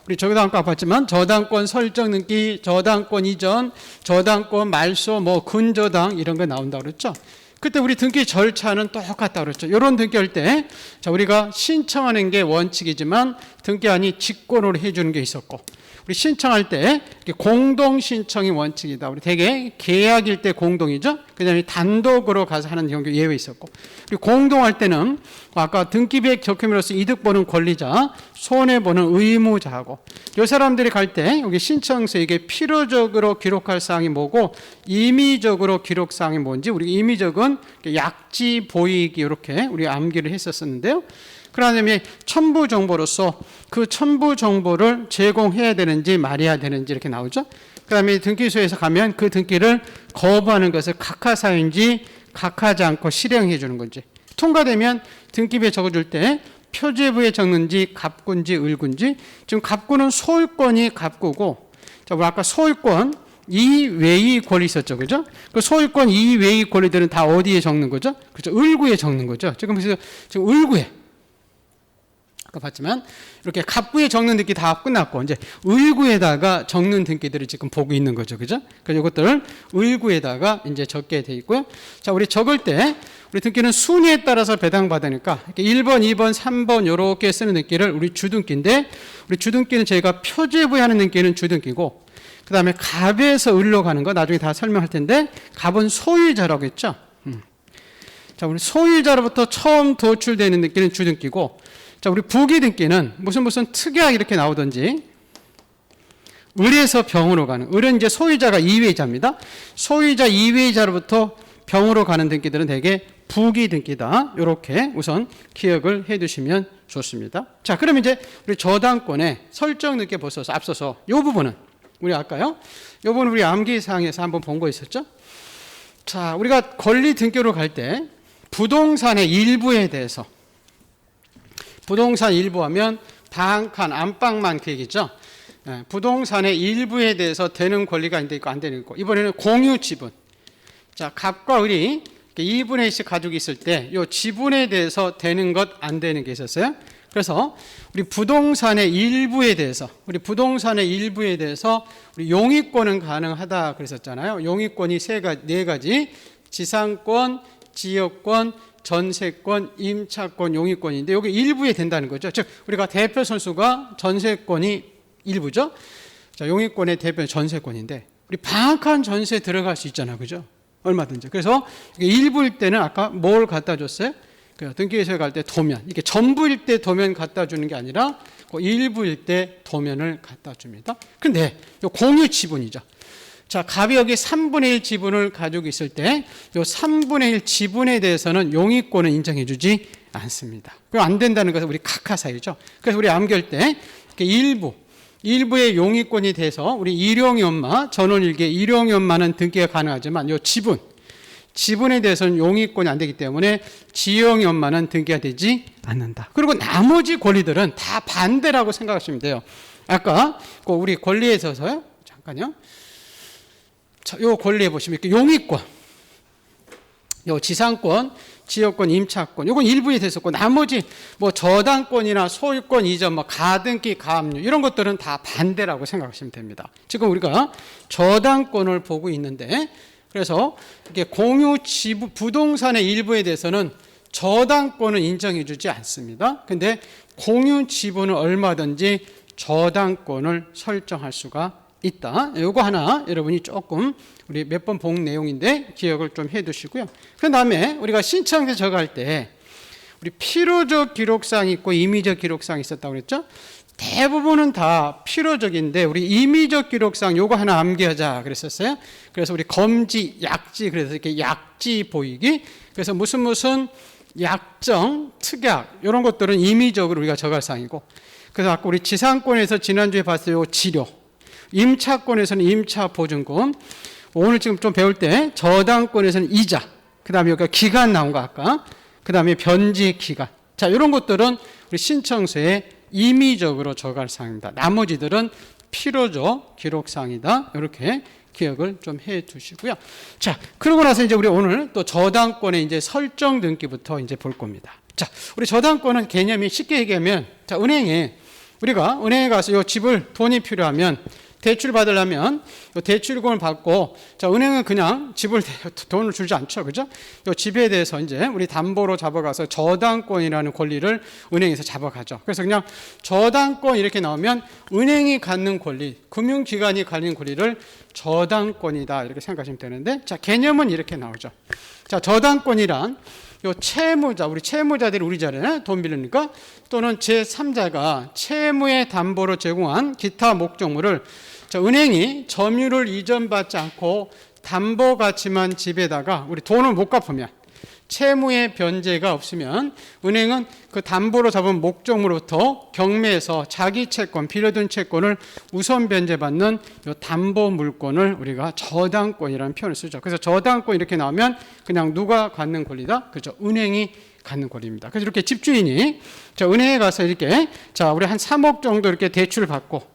우리 저당권 봤지만 저당권 설정 등기, 저당권 이전, 저당권 말소, 뭐 근저당 이런 거 나온다고 그랬죠. 그때 우리 등기 절차는 똑같다 그랬죠. 이런 등기할 때, 자, 우리가 신청하는 게 원칙이지만 등기안이 직권으로 해주는 게 있었고, 우리 신청할 때 공동 신청이 원칙이다. 우리 대개 계약일 때 공동이죠. 그다음에 단독으로 가서 하는 경우 예외 있었고, 그리고 공동할 때는 아까 등기부에 적금으로서 이득 보는 권리자, 손해 보는 의무자하고, 이 사람들이 갈 때 여기 신청서에 이게 필요적으로 기록할 사항이 뭐고 임의적으로 기록 사항이 뭔지, 우리 임의적은 약지 보이기 이렇게 우리 암기를 했었었는데요. 그 다음에 첨부 정보로서 그 첨부 정보를 제공해야 되는지 말해야 되는지 이렇게 나오죠. 그 다음에 등기소에서 가면 그 등기를 거부하는 것을 각하사유인지 각하지 않고 실행해 주는 건지, 통과되면 등기부에 적어줄 때 표제부에 적는지 갑구인지 을구인지, 지금 갑구는 소유권이 갑구고, 자, 우리 아까 소유권 이외의 권리 있었죠. 그죠? 그 소유권 이외의 권리들은 다 어디에 적는 거죠? 그죠? 을구에 적는 거죠. 지금 을구에 아까 봤지만 이렇게 갑구에 적는 등기 다 끝났고 이제 을구에다가 적는 등기들을 지금 보고 있는 거죠. 그죠? 그래서 이것들을 을구에다가 이제 적게 돼 있고요. 자, 우리 적을 때 우리 등기는 순위에 따라서 배당받으니까 1번, 2번, 3번 이렇게 쓰는 등기를 우리 주등기인데, 우리 주등기는 저희가 표제부에 하는 등기는 주등기고, 그 다음에 갑에서 을로 가는 거 나중에 다 설명할 텐데, 갑은 소유자라고 했죠. 자, 우리 소유자로부터 처음 도출되는 등기는 주등기고, 자, 우리 부기등기는 무슨 특약 이렇게 나오든지, 을에서 병으로 가는, 을은 이제 소유자가 이외자입니다. 소유자 이외자로부터 병으로 가는 등기들은 대개 부기등기다. 이렇게 우선 기억을 해 두시면 좋습니다. 자, 그럼 이제 우리 저당권의 설정 등기 보셔서 앞서서 이 부분은 우리 아까요, 이 부분 우리 암기사항에서 한번 본 거 있었죠. 자, 우리가 권리 등기로 갈 때 부동산의 일부에 대해서, 부동산 일부 하면 방, 칸, 안방만 그 얘기죠. 부동산의 일부에 대해서 되는 권리가 있는데 있고 안 되는 거. 이번에는 공유 지분. 자, 갑과 을이 2분의 1씩 가지고 있을 때 이 지분에 대해서 되는 것 안 되는 게 있었어요. 그래서 우리 부동산의 일부에 대해서, 우리 용의권은 가능하다 그랬었잖아요. 용의권이 네 가지, 지상권, 지역권, 전세권, 임차권, 용의권인데 여기 일부에 된다는 거죠. 즉 우리가 대표 선수가 전세권이 일부죠. 자, 용의권의 대표는 전세권인데 우리 방악한 전세 들어갈 수 있잖아요. 그죠? 얼마든지. 그래서 일부일 때는 아까 뭘 갖다 줬어요? 등기소에 갈 때 도면. 이게 전부일 때 도면 갖다 주는 게 아니라 일부일 때 도면을 갖다 줍니다. 근데 공유 지분이죠. 자, 갑이 여기 3분의 1 지분을 가지고 있을 때 이 3분의 1 지분에 대해서는 용의권을 인정해 주지 않습니다. 그럼 안 된다는 것은 우리 각하사유죠. 그래서 우리 암기할 때 일부의 용의권에 대해서 우리 일용이 엄마, 전원일개 일용이 엄마는 등기가 가능하지만 이 지분에 대해서는 용의권이 안 되기 때문에 지용이 엄마는 등기가 되지 않는다. 그리고 나머지 권리들은 다 반대라고 생각하시면 돼요. 아까 우리 권리에 있어서요. 잠깐요. 자, 요 권리에 보시면 이렇게 용의권, 요 지상권, 지역권, 임차권, 요건 일부에 됐었고 나머지 뭐 저당권이나 소유권 이전, 뭐 가등기, 가압류 이런 것들은 다 반대라고 생각하시면 됩니다. 지금 우리가 저당권을 보고 있는데, 그래서 이게 공유 지분 부동산의 일부에 대해서는 저당권을 인정해 주지 않습니다. 근데 공유 지분은 얼마든지 저당권을 설정할 수가 있다. 요거 하나 여러분이 조금 우리 몇 번 본 내용인데 기억을 좀 해 두시고요. 그 다음에 우리가 신청서 적어할 때 우리 필요적 기록사항이 있고 임의적 기록사항이 있었다고 그랬죠. 대부분은 다 필요적인데 우리 임의적 기록사항 요거 하나 암기하자 그랬었어요. 그래서 우리 검지, 약지, 그래서 이렇게 약지 보이기, 그래서 무슨 약정, 특약 이런 것들은 임의적으로 우리가 적을 사항이고, 그래서 아까 우리 지상권에서 지난주에 봤어요. 지료, 임차권에서는 임차 보증금, 오늘 지금 좀 배울 때 저당권에서는 이자, 그 다음에 여기가 기간 나온 거 아까, 그 다음에 변지 기간. 자, 이런 것들은 우리 신청서에 임의적으로 적을 사항입니다. 나머지들은 필요적 기록사항이다. 이렇게 기억을 좀 해 두시고요. 자, 그러고 나서 이제 우리 오늘 또 저당권의 이제 설정 등기부터 이제 볼 겁니다. 자, 우리 저당권은 개념이 쉽게 얘기하면, 자, 은행에 우리가 은행에 가서 요 집을 돈이 필요하면 대출 받으려면 요 대출금을 받고, 자, 은행은 그냥 집을 돈을 주지 않죠. 그죠? 요 집에 대해서 이제 우리 담보로 잡아가서 저당권이라는 권리를 은행에서 잡아가죠. 그래서 그냥 저당권 이렇게 나오면 은행이 갖는 권리, 금융기관이 갖는 권리를 저당권이다 이렇게 생각하시면 되는데, 자, 개념은 이렇게 나오죠. 자, 저당권이란 요 채무자, 우리 채무자들이 우리 자리에 돈 빌리니까, 또는 제3자가 채무의 담보로 제공한 기타 목적물을, 자, 은행이 점유를 이전받지 않고 담보 가치만 집에다가 우리 돈을 못 갚으면, 채무의 변제가 없으면 은행은 그 담보로 잡은 목적물로부터 경매에서 자기 채권, 빌려둔 채권을 우선 변제받는 이 담보 물권을 우리가 저당권이라는 표현을 쓰죠. 그래서 저당권 이렇게 나오면 그냥 누가 갖는 권리다? 그렇죠. 은행이 갖는 권리입니다. 그래서 이렇게 집주인이, 자, 은행에 가서 이렇게, 자, 우리 한 3억 정도 이렇게 대출을 받고,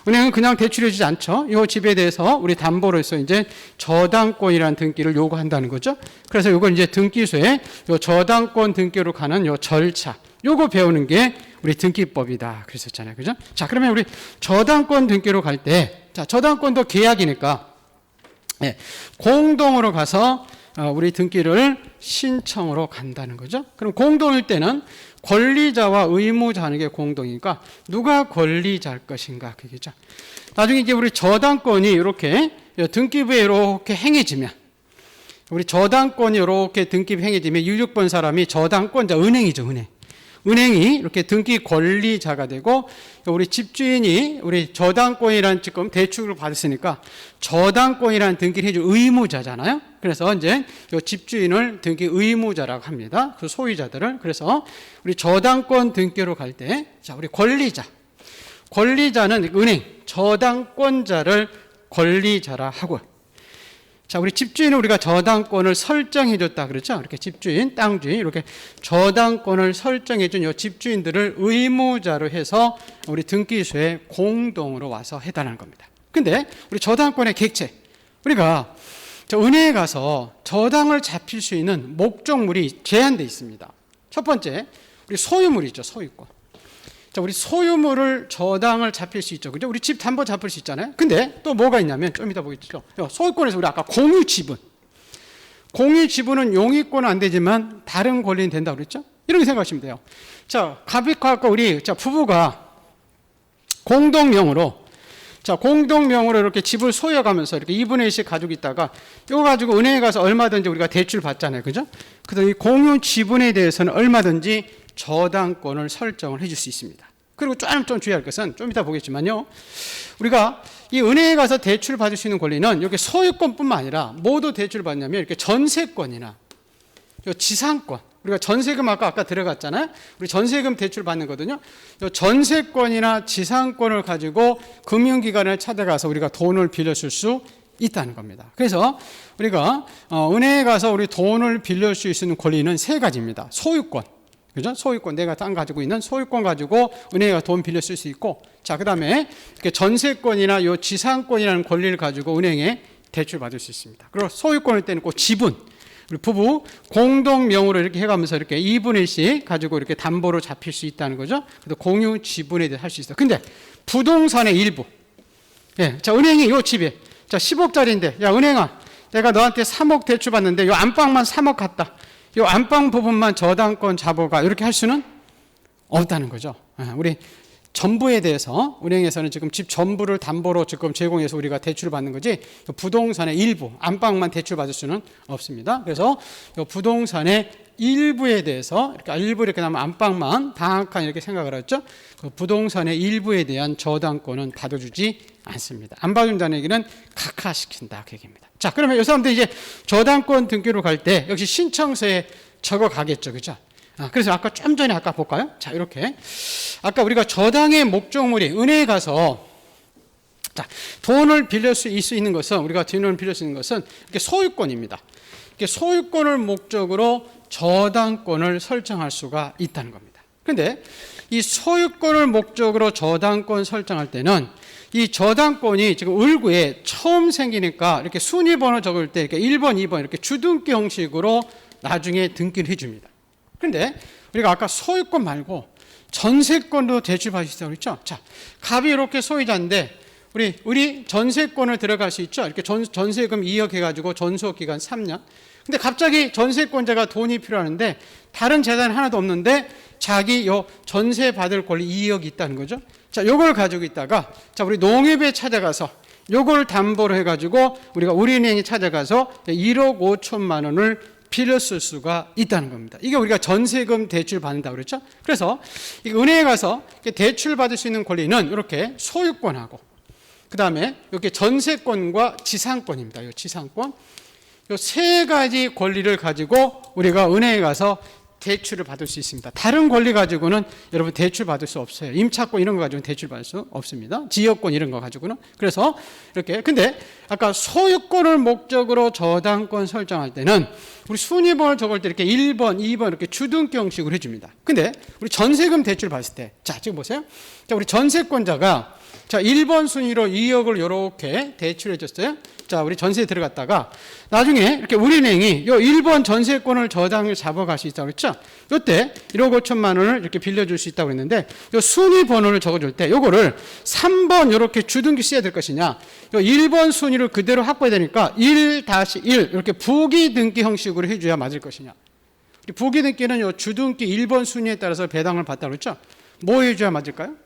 은행은 그냥 대출해 주지 않죠. 이 집에 대해서 우리 담보로서 이제 저당권이라는 등기를 요구한다는 거죠. 그래서 이걸 이제 등기소에 요 저당권 등기로 가는 요 절차, 요거 배우는 게 우리 등기법이다 그랬었잖아요. 그죠? 자, 그러면 우리 저당권 등기로 갈 때, 자, 저당권도 계약이니까, 예, 공동으로 가서 우리 등기를 신청으로 간다는 거죠. 그럼 공동일 때는 권리자와 의무자는 게 공동이니까 누가 권리자일 것인가 그게죠. 나중에 이제 우리 저당권이 이렇게 등기부에 이렇게 행해지면, 우리 저당권이 이렇게 등기부 행해지면 유력본 사람이 저당권자, 은행이죠, 은행. 은행이 이렇게 등기 권리자가 되고, 우리 집주인이 우리 저당권이라는 지금 대출을 받았으니까 저당권이라는 등기를 해줄 의무자잖아요. 그래서 이제 이 집주인을 등기 의무자라고 합니다. 그 소유자들을. 그래서 우리 저당권 등기로 갈 때, 자, 우리 권리자는 은행, 저당권자를 권리자라 하고, 자, 우리 집주인은 우리가 저당권을 설정해 줬다 그렇죠? 이렇게 집주인, 땅주인 이렇게 저당권을 설정해 준 이 집주인들을 의무자로 해서 우리 등기소에 공동으로 와서 해달라는 겁니다. 근데 우리 저당권의 객체, 우리가 저 은행에 가서 저당을 잡힐 수 있는 목적물이 제한되어 있습니다. 첫 번째, 우리 소유물이죠, 소유권. 자, 우리 소유물을 저당을 잡힐 수 있죠. 그죠? 우리 집 담보 잡힐 수 있잖아요. 근데 또 뭐가 있냐면, 좀 이따 보겠죠. 소유권에서 우리 아까 공유 지분은 용의권은 안 되지만 다른 권리는 된다고 그랬죠? 이렇게 생각하시면 돼요. 자, 가비과학과 우리, 자, 부부가 공동명으로 이렇게 집을 소유하면서 이렇게 2분의 1씩 가지고 있다가 이거 가지고 은행에 가서 얼마든지 우리가 대출 받잖아요. 그죠? 그래서 이 공유 지분에 대해서는 얼마든지 저당권을 설정을 해줄 수 있습니다. 그리고 좀 주의할 것은 좀 이따 보겠지만요. 우리가 이 은행에 가서 대출 받을 수 있는 권리는 이렇게 소유권뿐만 아니라 뭐도 대출을 받냐면 이렇게 전세권이나 지상권. 우리가 전세금 아까 들어갔잖아요. 우리 전세금 대출 받는 거거든요. 전세권이나 지상권을 가지고 금융기관을 찾아가서 우리가 돈을 빌려줄 수 있다는 겁니다. 그래서 우리가 은행에 가서 우리 돈을 빌릴 수 있는 권리는 세 가지입니다. 소유권. 그죠? 소유권, 내가 땅 가지고 있는 소유권 가지고 은행에 돈 빌려 쓸 수 있고, 자, 그 다음에 전세권이나 요 지상권이라는 권리를 가지고 은행에 대출 받을 수 있습니다. 그리고 소유권일 때는 꼭 지분, 우리 부부 공동명으로 이렇게 해가면서 이렇게 2분의 1씩 가지고 이렇게 담보로 잡힐 수 있다는 거죠. 그래서 공유 지분에 대해서 할 수 있어요. 근데 부동산의 일부, 예, 자, 은행이 요 집에, 자, 10억짜리인데, 야, 은행아, 내가 너한테 3억 대출 받는데 요 안방만 3억 갔다. 이 안방 부분만 저당권 잡아가 이렇게 할 수는 없다는 거죠. 우리 전부에 대해서 은행에서는 지금 집 전부를 담보로 지금 제공해서 우리가 대출을 받는 거지, 부동산의 일부, 안방만 대출 받을 수는 없습니다. 그래서 이 부동산의 일부에 대해서 일부 이렇게 나면 안방만 방 한 칸 이렇게 생각을 하죠. 그 부동산의 일부에 대한 저당권은 받아주지 않습니다. 안 받은 자에게는 각하시킨다 그 얘기입니다. 자, 그러면 이 사람들 이제 저당권 등기로 갈 때 역시 신청서에 적어 가겠죠, 그죠? 그래서 아까 좀 전에 아까 볼까요? 자, 이렇게 아까 우리가 저당의 목적물이 은행에 가서, 자, 돈을 빌릴 수 있는 것은, 우리가 돈을 빌릴 수 있는 것은 이렇게 소유권입니다. 이렇게 소유권을 목적으로 저당권을 설정할 수가 있다는 겁니다. 그런데 이 소유권을 목적으로 저당권 설정할 때는 이 저당권이 지금 을구에 처음 생기니까 이렇게 순위번호 적을 때 이렇게 1번, 2번 이렇게 주등기 형식으로 나중에 등기를 해줍니다. 그런데 우리가 아까 소유권 말고 전세권도 대출받을 수 있다고 그랬죠. 자, 갑이 이렇게 소유자인데 우리 전세권을 들어갈 수 있죠. 이렇게 전세금 2억 해가지고 전수업 기간 3년. 근데 갑자기 전세권자가 돈이 필요하는데 다른 재산 하나도 없는데 자기 요 전세 받을 권리 2억이 있다는 거죠. 자, 요걸 가지고 있다가 자, 우리 농협에 찾아가서 요걸 담보로 해가지고 우리가 우리은행에 찾아가서 1억 5천만 원을 빌렸을 수가 있다는 겁니다. 이게 우리가 전세금 대출 받는다고 그랬죠. 그래서 은행에 가서 대출 받을 수 있는 권리는 이렇게 소유권하고 그 다음에 이렇게 전세권과 지상권입니다. 이 지상권. 이 세 가지 권리를 가지고 우리가 은행에 가서 대출을 받을 수 있습니다. 다른 권리 가지고는 여러분 대출 받을 수 없어요. 임차권 이런 거 가지고는 대출 받을 수 없습니다. 지역권 이런 거 가지고는. 그래서 이렇게 근데 아까 소유권을 목적으로 저당권 설정할 때는 우리 순위번호를 적을 때 이렇게 1번, 2번 이렇게 주등기 형식으로 해줍니다. 근데 우리 전세금 대출 받을 때 자, 지금 보세요. 자, 우리 전세권자가 자, 1번 순위로 2억을 이렇게 대출해 줬어요. 자, 우리 전세에 들어갔다가 나중에 이렇게 우리은행이 요 1번 전세권을 저당을 잡아갈 수 있다고 그랬죠. 요때 1억 5천만 원을 이렇게 빌려줄 수 있다고 했는데 요 순위 번호를 적어줄 때 요거를 3번 이렇게 주등기 써야 될 것이냐 요 1번 순위를 그대로 확보해야 되니까 1-1 이렇게 부기 등기 형식으로 해줘야 맞을 것이냐. 부기 등기는 요 주등기 1번 순위에 따라서 배당을 받다고 그랬죠. 뭐 해줘야 맞을까요?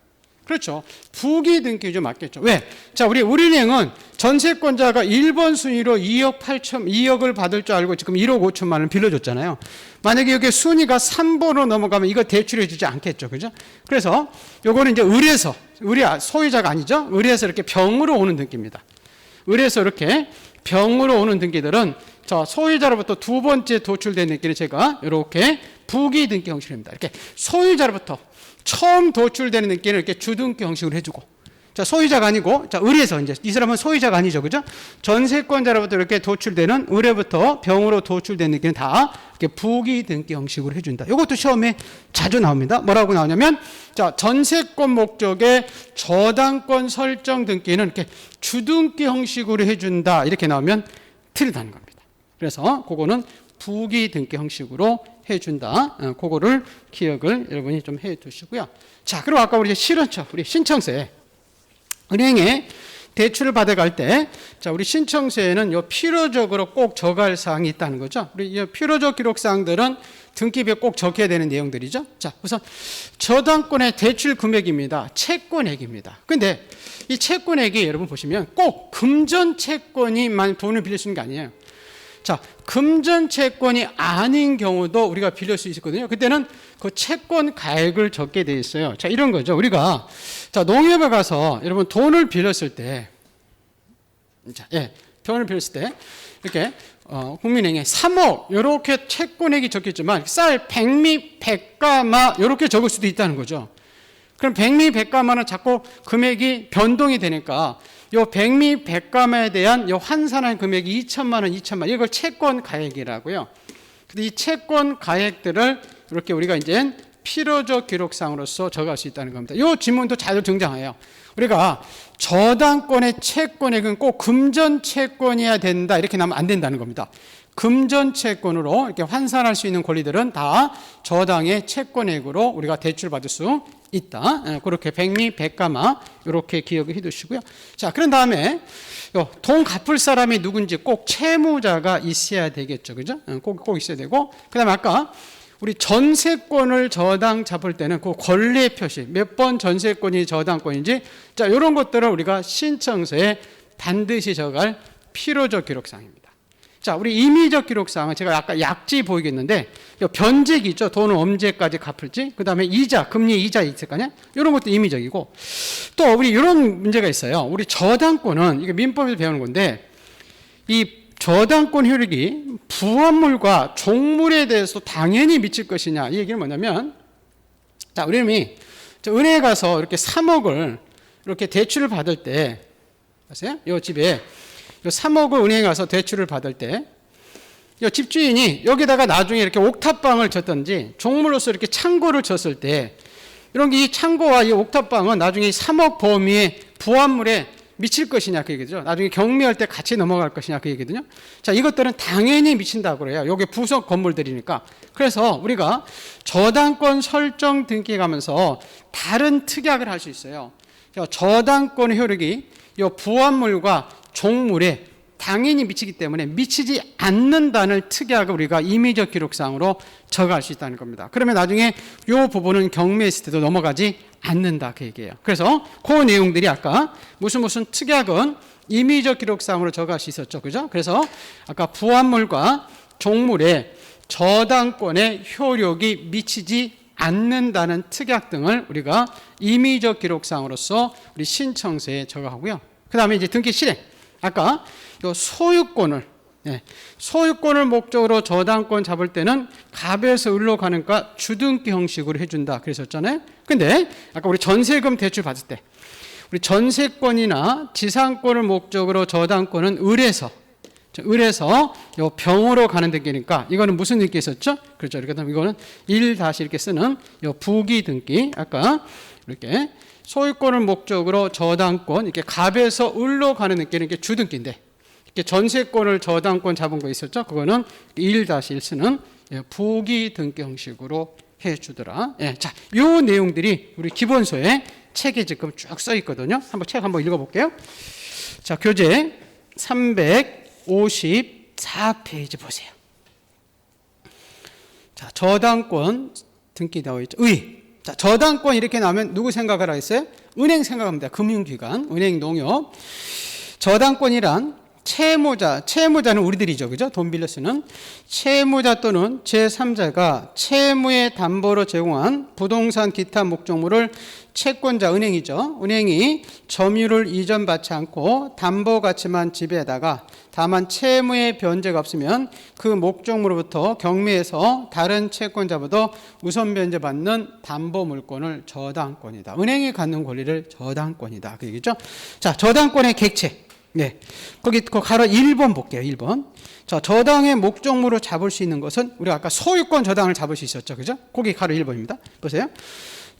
그렇죠. 부기 등기 좀 맞겠죠. 왜? 자, 우리은행은 전세권자가 1번 순위로 2억을 받을 줄 알고 지금 1억 5천만 원을 빌려줬잖아요. 만약에 여기 순위가 3번으로 넘어가면 이거 대출해 주지 않겠죠. 그죠? 그래서 요거는 이제 우리 소유자가 아니죠. 의뢰에서 이렇게 병으로 오는 등기입니다. 의뢰에서 이렇게 병으로 오는 등기들은 저 소유자로부터 두 번째 도출된 등기를 제가 이렇게 부기 등기 형식입니다. 이렇게 소유자로부터 처음 도출되는 등기를 이렇게 주등기 형식으로 해주고, 자, 소유자가 아니고, 자, 의뢰에서 이제 이 사람은 소유자가 아니죠, 그죠? 전세권자로부터 이렇게 도출되는 의뢰부터 병으로 도출되는 등기는 다 이렇게 부기 등기 형식으로 해준다. 이것도 시험에 자주 나옵니다. 뭐라고 나오냐면, 자, 전세권 목적의 저당권 설정 등기는 이렇게 주등기 형식으로 해준다. 이렇게 나오면 틀리다는 겁니다. 그래서 그거는 부기 등기 형식으로 해준다. 그거를 기억을 여러분이 좀 해 두시고요. 자, 그리고 아까 우리 실언처, 우리 신청세. 은행에 대출을 받아갈 때, 자, 우리 신청세에는 요 필요적으로 꼭 적할 사항이 있다는 거죠. 우리 이 필요적 기록사항들은 등기부에 꼭 적혀야 되는 내용들이죠. 자, 우선 저당권의 대출 금액입니다. 채권액입니다. 근데 이 채권액이 여러분 보시면 꼭 금전 채권이만 돈을 빌릴 수 있는 게 아니에요. 자, 금전 채권이 아닌 경우도 우리가 빌릴 수 있거든요. 그때는 그 채권 가액을 적게 돼 있어요. 자, 이런 거죠. 우리가 자, 농협에 가서 여러분 돈을 빌렸을 때, 자, 예, 돈을 빌렸을 때 이렇게 국민은행에 3억 이렇게 채권액이 적겠지만 쌀, 백미, 백가마 이렇게 적을 수도 있다는 거죠. 그럼 백미, 백가마는 자꾸 금액이 변동이 되니까 요 백미, 백가마에 대한 요 환산한 금액이 2천만 원, 2천만 원, 이걸 채권 가액이라고요. 근데 이 채권 가액들을 이렇게 우리가 이제 필요적 기록상으로서 적을 수 있다는 겁니다. 이 지문도 자주 등장해요. 우리가 저당권의 채권액은 꼭 금전 채권이어야 된다 이렇게 나면 안 된다는 겁니다. 금전 채권으로 이렇게 환산할 수 있는 권리들은 다 저당의 채권액으로 우리가 대출받을 수 있다. 그렇게 백미, 백가마 이렇게 기억을 해두시고요. 자, 그런 다음에 돈 갚을 사람이 누군지 꼭 채무자가 있어야 되겠죠, 그죠? 꼭 있어야 되고, 그다음에 아까 우리 전세권을 저당 잡을 때는 그 권리 표시, 몇 번 전세권이 저당권인지, 자, 이런 것들을 우리가 신청서에 반드시 적을 필요적 기록사항입니다. 자, 우리 임의적 기록사항은 제가 아까 약지 보이겠는데, 변제기 있죠. 돈을 언제까지 갚을지, 그 다음에 이자, 금리 이자 있을 거 아니야? 이런 것도 임의적이고, 또 우리 이런 문제가 있어요. 우리 저당권은, 이게 민법에서 배우는 건데, 이 저당권 효력이 부합물과 종물에 대해서 당연히 미칠 것이냐, 이 얘기는 뭐냐면, 자, 우리 은행에 가서 이렇게 3억을 이렇게 대출을 받을 때, 아세요? 이 집에 3억을 은행에 가서 대출을 받을 때, 이 집주인이 여기다가 나중에 이렇게 옥탑방을 졌든지 종물로서 이렇게 창고를 졌을 때, 이런 이 창고와 이 옥탑방은 나중에 3억 범위의 부합물에 미칠 것이냐 그 얘기죠. 나중에 경매할 때 같이 넘어갈 것이냐 그 얘기거든요. 자, 이것들은 당연히 미친다고 그래요. 요게 부속 건물들이니까. 그래서 우리가 저당권 설정 등기 가면서 다른 특약을 할 수 있어요. 저당권 효력이 이 부합물과 종물에 당연히 미치기 때문에 미치지 않는다는 특약을 우리가 임의적 기록상으로 적어갈 수 있다는 겁니다. 그러면 나중에 이 부분은 경매했을 때도 넘어가지 않는다 그 얘기예요. 그래서 그 내용들이 아까 무슨 특약은 임의적 기록상으로 적어갈 수 있었죠. 그죠? 그래서 아까 부합물과 종물에 저당권의 효력이 미치지 않는다는 특약 등을 우리가 임의적 기록상으로서 우리 신청서에 적어가고요. 그 다음에 이제 등기 실행. 아까 요 소유권을 목적으로 저당권 잡을 때는 갑에서 을로 가는가 주등기 형식으로 해준다 그랬었잖아요. 근데 아까 우리 전세금 대출 받을 때 우리 전세권이나 지상권을 목적으로 저당권은 을에서 요 병으로 가는 등기니까 이거는 무슨 등기 있었죠? 그렇죠. 그다음 이거는 1 다시 이렇게 쓰는 요 부기 등기. 아까 이렇게 소유권을 목적으로 저당권 이렇게 갑에서 을로 가는 등기는 이게 주등기인데 이렇게 전세권을 저당권 잡은 거 있었죠? 그거는 1 다시 1 쓰는 부기 등기 형식으로 해주더라. 예, 자, 요 내용들이 우리 기본서에 책에 지금 쭉 써 있거든요. 책 한번 읽어볼게요. 자, 교재 354페이지 보세요. 자, 저당권 등기 나와 있죠. 자, 저당권 이렇게 나오면 누구 생각을 하겠어요? 은행 생각합니다. 금융기관, 은행, 농협. 저당권이란 채무자는 우리들이죠. 그죠? 돈 빌려 쓰는 채무자 또는 제3자가 채무의 담보로 제공한 부동산 기타 목적물을 채권자 은행이죠. 은행이 점유를 이전받지 않고 담보 가치만 지배하다가 다만 채무의 변제가 없으면 그 목적물로부터 경매에서 다른 채권자보다 우선 변제받는 담보 물권을 저당권이다. 은행이 갖는 권리를 저당권이다. 그 얘기죠. 자, 저당권의 객체. 네. 거기 가로 1번 볼게요. 1번. 자, 저당의 목적물로 잡을 수 있는 것은 우리가 아까 소유권 저당을 잡을 수 있었죠. 그죠? 거기 가로 1번입니다. 보세요.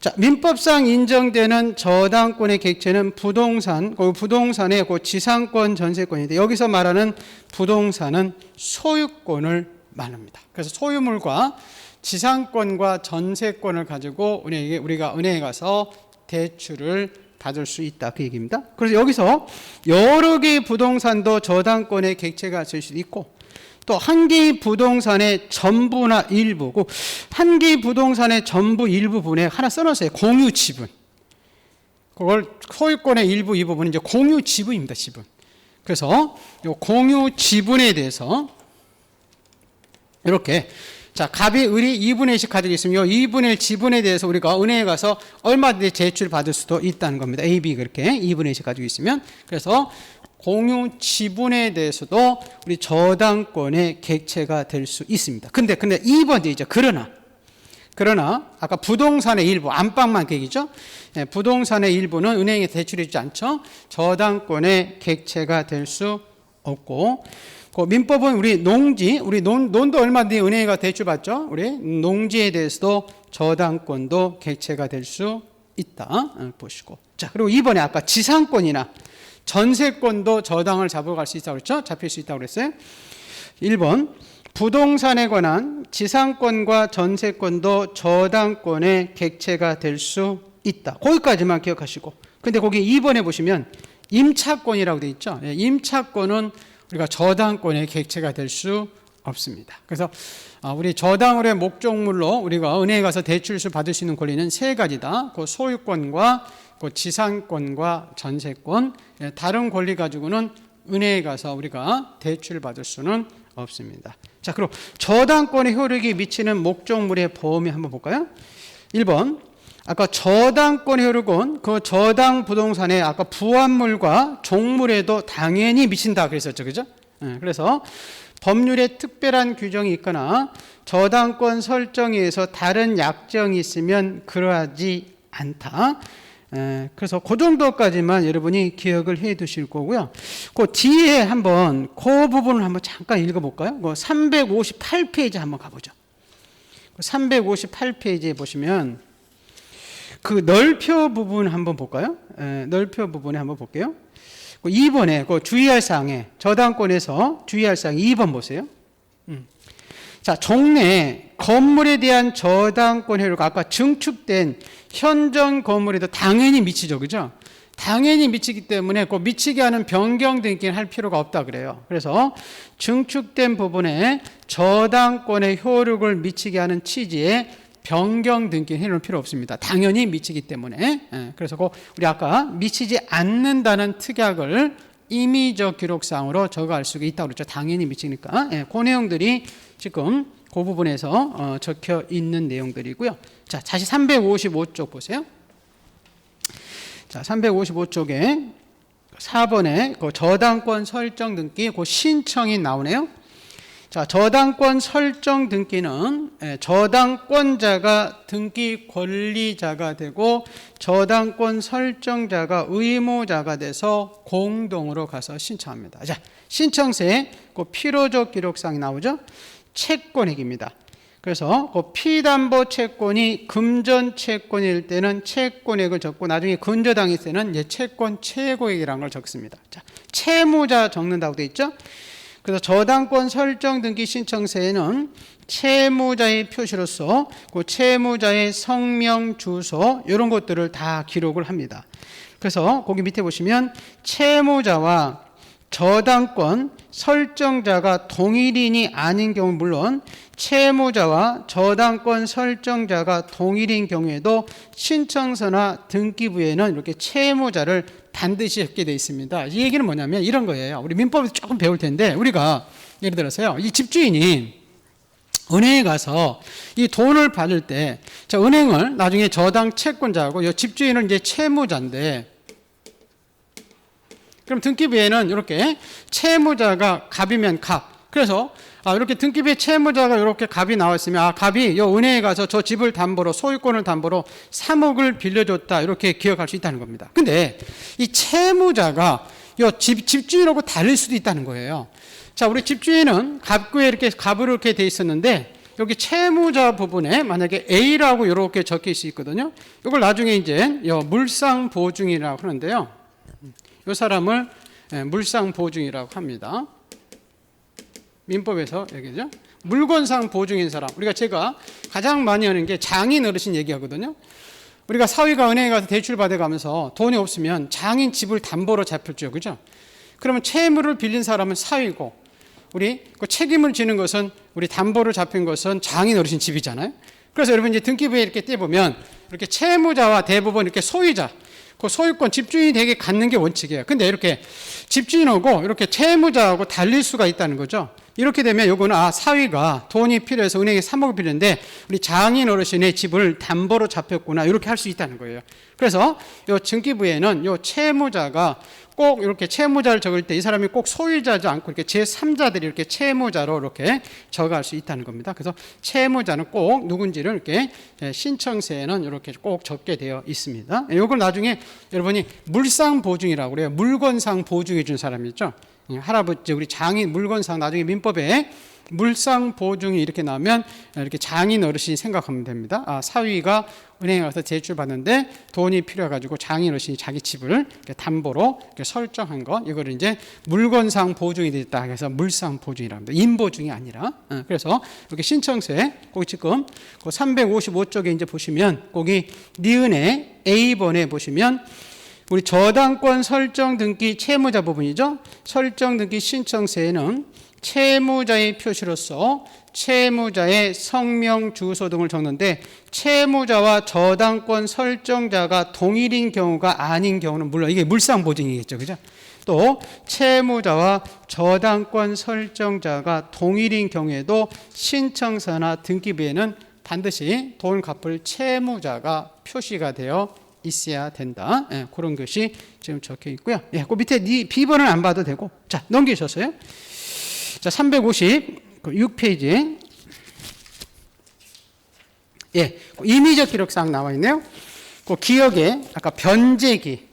자, 민법상 인정되는 저당권의 객체는 부동산의 그 지상권 전세권인데 여기서 말하는 부동산은 소유권을 말합니다. 그래서 소유물과 지상권과 전세권을 가지고 우리가 은행에 가서 대출을 받을 수 있다 그 얘기입니다. 그래서 여기서 여러 개의 부동산도 저당권의 객체가 있을 수도 있고 또 한 개의 부동산의 전부나 일부고 한 개의 부동산의 전부 일부분에 하나 써놨어요. 공유 지분. 그걸 소유권의 일부 이 부분은 이제 공유 지분입니다. 지분. 그래서 이 공유 지분에 대해서 이렇게 자, 갑이 을이 2분의 1씩 가지고 있으면 이 2분의 1 지분에 대해서 우리가 은행에 가서 얼마든지 제출 받을 수도 있다는 겁니다. A, B 그렇게 2분의 1씩 가지고 있으면 그래서 공유 지분에 대해서도 우리 저당권의 객체가 될 수 있습니다. 근데 2번째 이제 그러나 아까 부동산의 일부 안방만 그 얘기죠. 네, 부동산의 일부는 은행에 대출해 주지 않죠. 저당권의 객체가 될 수 없고 그 민법은 우리 논도 얼마든지 은행에 가서 대출 받죠. 우리 농지에 대해서도 저당권도 객체가 될 수 있다 보시고 자 그리고 2번에 아까 지상권이나 전세권도 저당을 잡아갈 수 있다고 그랬죠? 잡힐 수 있다고 그랬어요. 1번 부동산에 관한 지상권과 전세권도 저당권의 객체가 될 수 있다. 거기까지만 기억하시고 근데 거기 2번에 보시면 임차권이라고 되어 있죠. 임차권은 우리가 저당권의 객체가 될 수 없습니다. 그래서 우리 저당의 목적물로 우리가 은행에 가서 대출수 받을 수 있는 권리는 세 가지다. 그 소유권과 그 지상권과 전세권 다른 권리 가지고는 은행에 가서 우리가 대출 받을 수는 없습니다. 자, 그럼 저당권의 효력이 미치는 목적물의 범위 한번 볼까요? 1번 아까 저당권의 효력은 그 저당 부동산의 아까 부합물과 종물에도 당연히 미친다 그랬었죠. 그죠? 그래서 법률에 특별한 규정이 있거나 저당권 설정에 의해서 다른 약정이 있으면 그러하지 않다. 그래서 그 정도까지만 여러분이 기억을 해 두실 거고요. 그 뒤에 한번 그 부분을 한번 잠깐 읽어볼까요? 358페이지 한번 가보죠. 358페이지에 보시면 그 넓혀 부분 한번 볼까요? 넓혀 부분에 한번 볼게요. 2번에 그 주의할 사항에 저당권에서 주의할 사항 2번 보세요. 자, 종래 건물에 대한 저당권 효력가 아까 증축된 현존 건물에도 당연히 미치죠, 그죠? 당연히 미치기 때문에 꼭 미치게 하는 변경 등기는 할 필요가 없다 그래요. 그래서 증축된 부분에 저당권의 효력을 미치게 하는 취지의 변경 등기는 해놓을 필요 없습니다. 당연히 미치기 때문에. 그래서 우리 아까 미치지 않는다는 특약을 임의적 기록상으로 적어갈 수가 있다고 그랬죠. 당연히 미치니까. 그 내용들이 지금 그 부분에서 적혀 있는 내용들이고요. 자, 다시 355쪽 보세요. 자, 355쪽에 4번에 그 저당권 설정 등기 그 신청이 나오네요. 자, 저당권 설정 등기는 저당권자가 등기 권리자가 되고 저당권 설정자가 의무자가 돼서 공동으로 가서 신청합니다. 자, 신청서에 그 필요적 기록상이 나오죠. 채권액입니다. 그래서 그 피담보 채권이 금전 채권일 때는 채권액을 적고 나중에 근저당일 때는 이제 채권 최고액이라는 걸 적습니다. 자, 채무자 적는다고 돼 있죠. 그래서 저당권 설정 등기 신청서에는 채무자의 표시로서 그 채무자의 성명, 주소 이런 것들을 다 기록을 합니다. 그래서 거기 밑에 보시면 채무자와 저당권 설정자가 동일인이 아닌 경우 물론 채무자와 저당권 설정자가 동일인 경우에도 신청서나 등기부에는 이렇게 채무자를 반드시 적게 되어 있습니다. 이 얘기는 뭐냐면 이런 거예요. 우리 민법에서 조금 배울 텐데 우리가 예를 들어서요. 이 집주인이 은행에 가서 이 돈을 받을 때 자, 은행을 나중에 저당 채권자하고 이 집주인은 이제 채무자인데 그럼 등기부에는 이렇게 채무자가 갑이면 갑. 그래서 이렇게 등기부에 채무자가 이렇게 갑이 나와 있으면 갑이 이 은행에 가서 저 집을 담보로 소유권을 담보로 3억을 빌려줬다 이렇게 기억할 수 있다는 겁니다. 근데 이 채무자가 이 집주인하고 다를 수도 있다는 거예요. 자, 우리 집주인은 갑구에 이렇게 갑으로 이렇게 돼 있었는데 여기 채무자 부분에 만약에 A라고 이렇게 적혀 있거든요. 이걸 나중에 이제 물상 보증이라고 하는데요. 이 사람을 물상 보증이라고 합니다. 민법에서 얘기죠. 물건상 보증인 사람. 제가 가장 많이 하는 게 장인 어르신 얘기하거든요. 우리가 사위가 은행에 가서 대출 받아가면서 돈이 없으면 장인 집을 담보로 잡혔죠, 그죠? 그러면 채무를 빌린 사람은 사위고, 우리 그 책임을 지는 것은 우리 담보로 잡힌 것은 장인 어르신 집이잖아요. 그래서 여러분 이제 등기부에 이렇게 떼보면 이렇게 채무자와 대부분 이렇게 소유자. 그 소유권 집주인이 되게 갖는 게 원칙이에요. 근데 이렇게 집주인하고 이렇게 채무자하고 달릴 수가 있다는 거죠. 이렇게 되면 요거는 사위가 돈이 필요해서 은행에 3억을 빌렸는데 우리 장인 어르신의 집을 담보로 잡혔구나 이렇게 할 수 있다는 거예요. 그래서 요 등기부에는 요 채무자가 꼭 이렇게 채무자를 적을 때 이 사람이 꼭 소유자지 않고 이렇게 제3자들이 이렇게 채무자로 이렇게 적어갈 수 있다는 겁니다. 그래서 채무자는 꼭 누군지를 이렇게 신청서에는 이렇게 꼭 적게 되어 있습니다. 이걸 나중에 여러분이 물상 보증이라고 그래요. 물건상 보증해 준 사람이 있죠. 할아버지 우리 장인 물건상 나중에 민법에 물상 보증이 이렇게 나오면 이렇게 장인 어르신이 생각하면 됩니다. 사위가 은행에 가서 대출 받는데 돈이 필요해가지고 장인 어르신이 자기 집을 이렇게 담보로 이렇게 설정한 것 이거를 이제 물건상 보증이 됐다 해서 물상 보증이라고 합니다. 인보증이 아니라. 그래서 이렇게 신청서에 거기 지금 그 355쪽에 이제 보시면 거기 니은의 A번에 보시면 우리 저당권 설정 등기 채무자 부분이죠. 설정 등기 신청서에는 채무자의 표시로서 채무자의 성명, 주소 등을 적는데 채무자와 저당권 설정자가 동일인 경우가 아닌 경우는 물론 이게 물상보증이겠죠. 그죠? 또 채무자와 저당권 설정자가 동일인 경우에도 신청서나 등기부에는 반드시 돈 갚을 채무자가 표시가 되어 있어야 된다. 그런 것이 지금 적혀 있고요. 그 밑에 B번은 안 봐도 되고. 자, 넘기셨어요? 자, 356페이지에 임의적 기록사항 나와 있네요. 그 기억에 아까 변제기,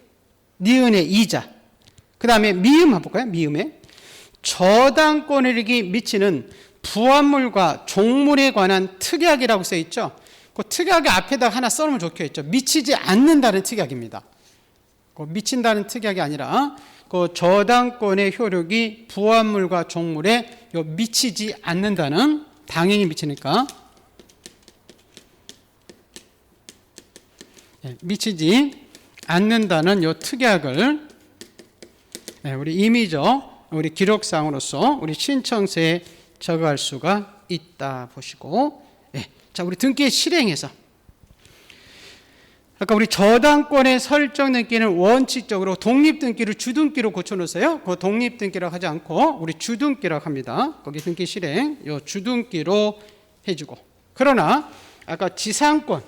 니은의 이자, 그 다음에 미음 한번 볼까요? 미음에 저당권에게 미치는 부합물과 종물에 관한 특약이라고 써 있죠. 그 특약의 앞에다 하나 써놓으면 좋겠죠. 미치지 않는다는 특약입니다. 미친다는 특약이 아니라 그 저당권의 효력이 부합물과 종물에 미치지 않는다는, 당연히 미치니까 미치지 않는다는 요 특약을 우리 임의적 우리 기록상으로서 우리 신청서에 적어갈 수가 있다 보시고, 자, 우리 등기 실행에서 아까 우리 저당권의 설정 등기는 원칙적으로 독립등기를 주등기로 고쳐놓으세요. 그 독립등기라고 하지 않고 우리 주등기라고 합니다. 거기 등기 실행 요 주등기로 해주고, 그러나 아까 지상권,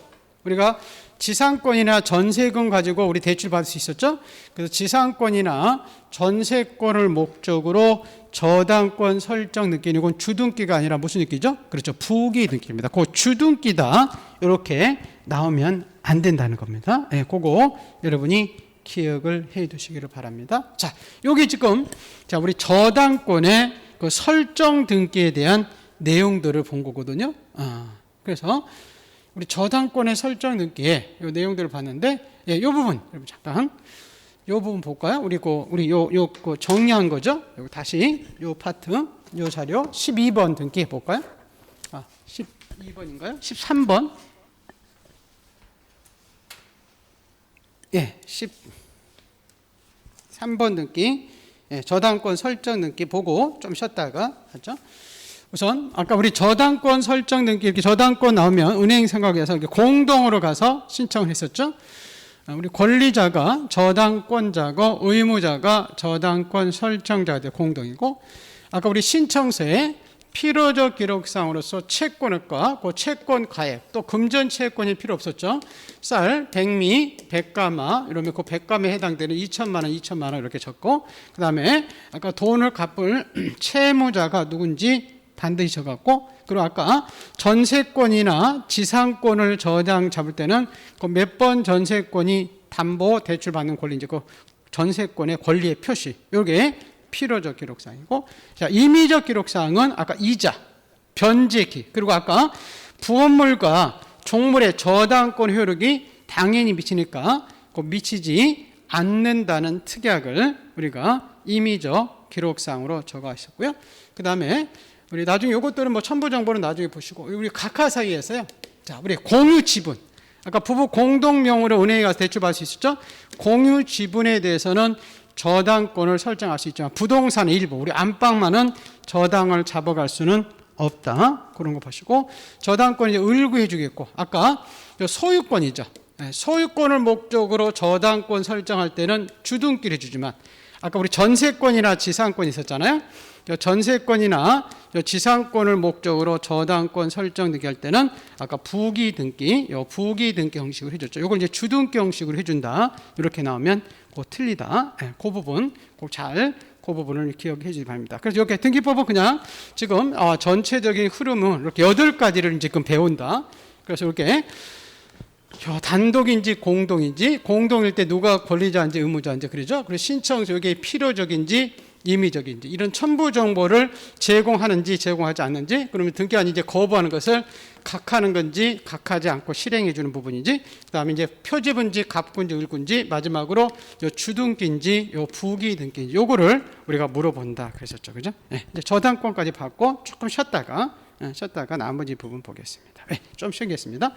우리가 지상권이나 전세권 가지고 우리 대출 받을 수 있었죠. 그래서 지상권이나 전세권을 목적으로 저당권 설정 등기는 이건 주등기가 아니라 무슨 등기죠? 그렇죠, 부기 등기입니다. 그 주등기다 이렇게 나오면 안 된다는 겁니다. 그거 여러분이 기억을 해 두시기를 바랍니다. 자, 여기 지금 자 우리 저당권의 그 설정 등기에 대한 내용들을 본 거거든요. 그래서 우리 저당권의 설정 등기에 이 내용들을 봤는데, 이 부분 여러분 잠깐 이 부분 볼까요? 우리 그 정리한 거죠. 여기 다시 이 파트 이 자료 12번 등기 볼까요? 12번인가요? 13번. 13번 등기, 저당권 설정 등기 보고 좀 쉬었다가 하죠. 우선 아까 우리 저당권 설정 등기, 이렇게 저당권 나오면 은행 생각해서 이렇게 공동으로 가서 신청을 했었죠. 우리 권리자가 저당권자고 의무자가 저당권 설정자가 돼 공동이고, 아까 우리 신청서에 필요적 기록상으로서 채권과 그 채권 가액, 또 금전 채권이 필요 없었죠. 쌀, 백미, 백가마 이러면 그 백감에 해당되는 2천만 원, 2천만 원 이렇게 적고, 그 다음에 아까 돈을 갚을 채무자가 누군지 반드시 적었고, 그리고 아까 전세권이나 지상권을 저당 잡을 때는 그 몇 번 전세권이 담보 대출 받는 권리인지 그 전세권의 권리의 표시, 이게 필요적 기록사항이고, 자, 임의적 기록사항은 아까 이자, 변제기, 그리고 아까 부업물과 종물의 저당권 효력이 당연히 미치니까 그 미치지 않는다는 특약을 우리가 임의적 기록사항으로 적어하셨고요. 그 다음에 우리 나중에 이것들은 뭐 첨부 정보는 나중에 보시고, 우리 각하 사이에서요. 자, 우리 공유 지분. 아까 부부 공동명의로 은행에 가서 대출 받을 수 있었죠? 공유 지분에 대해서는 저당권을 설정할 수 있지만 부동산의 일부, 우리 안방만은 저당을 잡아갈 수는 없다. 그런 거 보시고, 저당권이 을구해 주겠고, 아까 소유권이죠. 소유권을 목적으로 저당권 설정할 때는 주등기를 주지만, 아까 우리 전세권이나 지상권이 있었잖아요. 전세권이나 지상권을 목적으로 저당권 설정 등기할 때는 아까 부기 등기, 부기 등기 형식으로 해줬죠. 이걸 이제 주등기 형식으로 해준다. 이렇게 나오면 그 틀리다. 그 부분 꼭 잘 그 부분을 기억해 주시기 바랍니다. 그래서 이렇게 등기법은 그냥 지금 전체적인 흐름은 이렇게 8가지를 지금 배운다. 그래서 이렇게 단독인지 공동인지, 공동일 때 누가 권리자인지 의무자인지, 그러죠. 그리고 신청서 이게 필요적인지 임의적인지, 이런 첨부 정보를 제공하는지 제공하지 않는지, 그러면 등기관이 이제 거부하는 것을 각하는 건지 각하지 않고 실행해 주는 부분인지, 그다음에 이제 표지분지 갑군지 을군지, 마지막으로 요 주등기인지 요 부기 등기인지, 요거를 우리가 물어본다 그랬었죠. 그죠? 이제 저당권까지 받고 조금 쉬었다가 나머지 부분 보겠습니다. 좀 쉬겠습니다.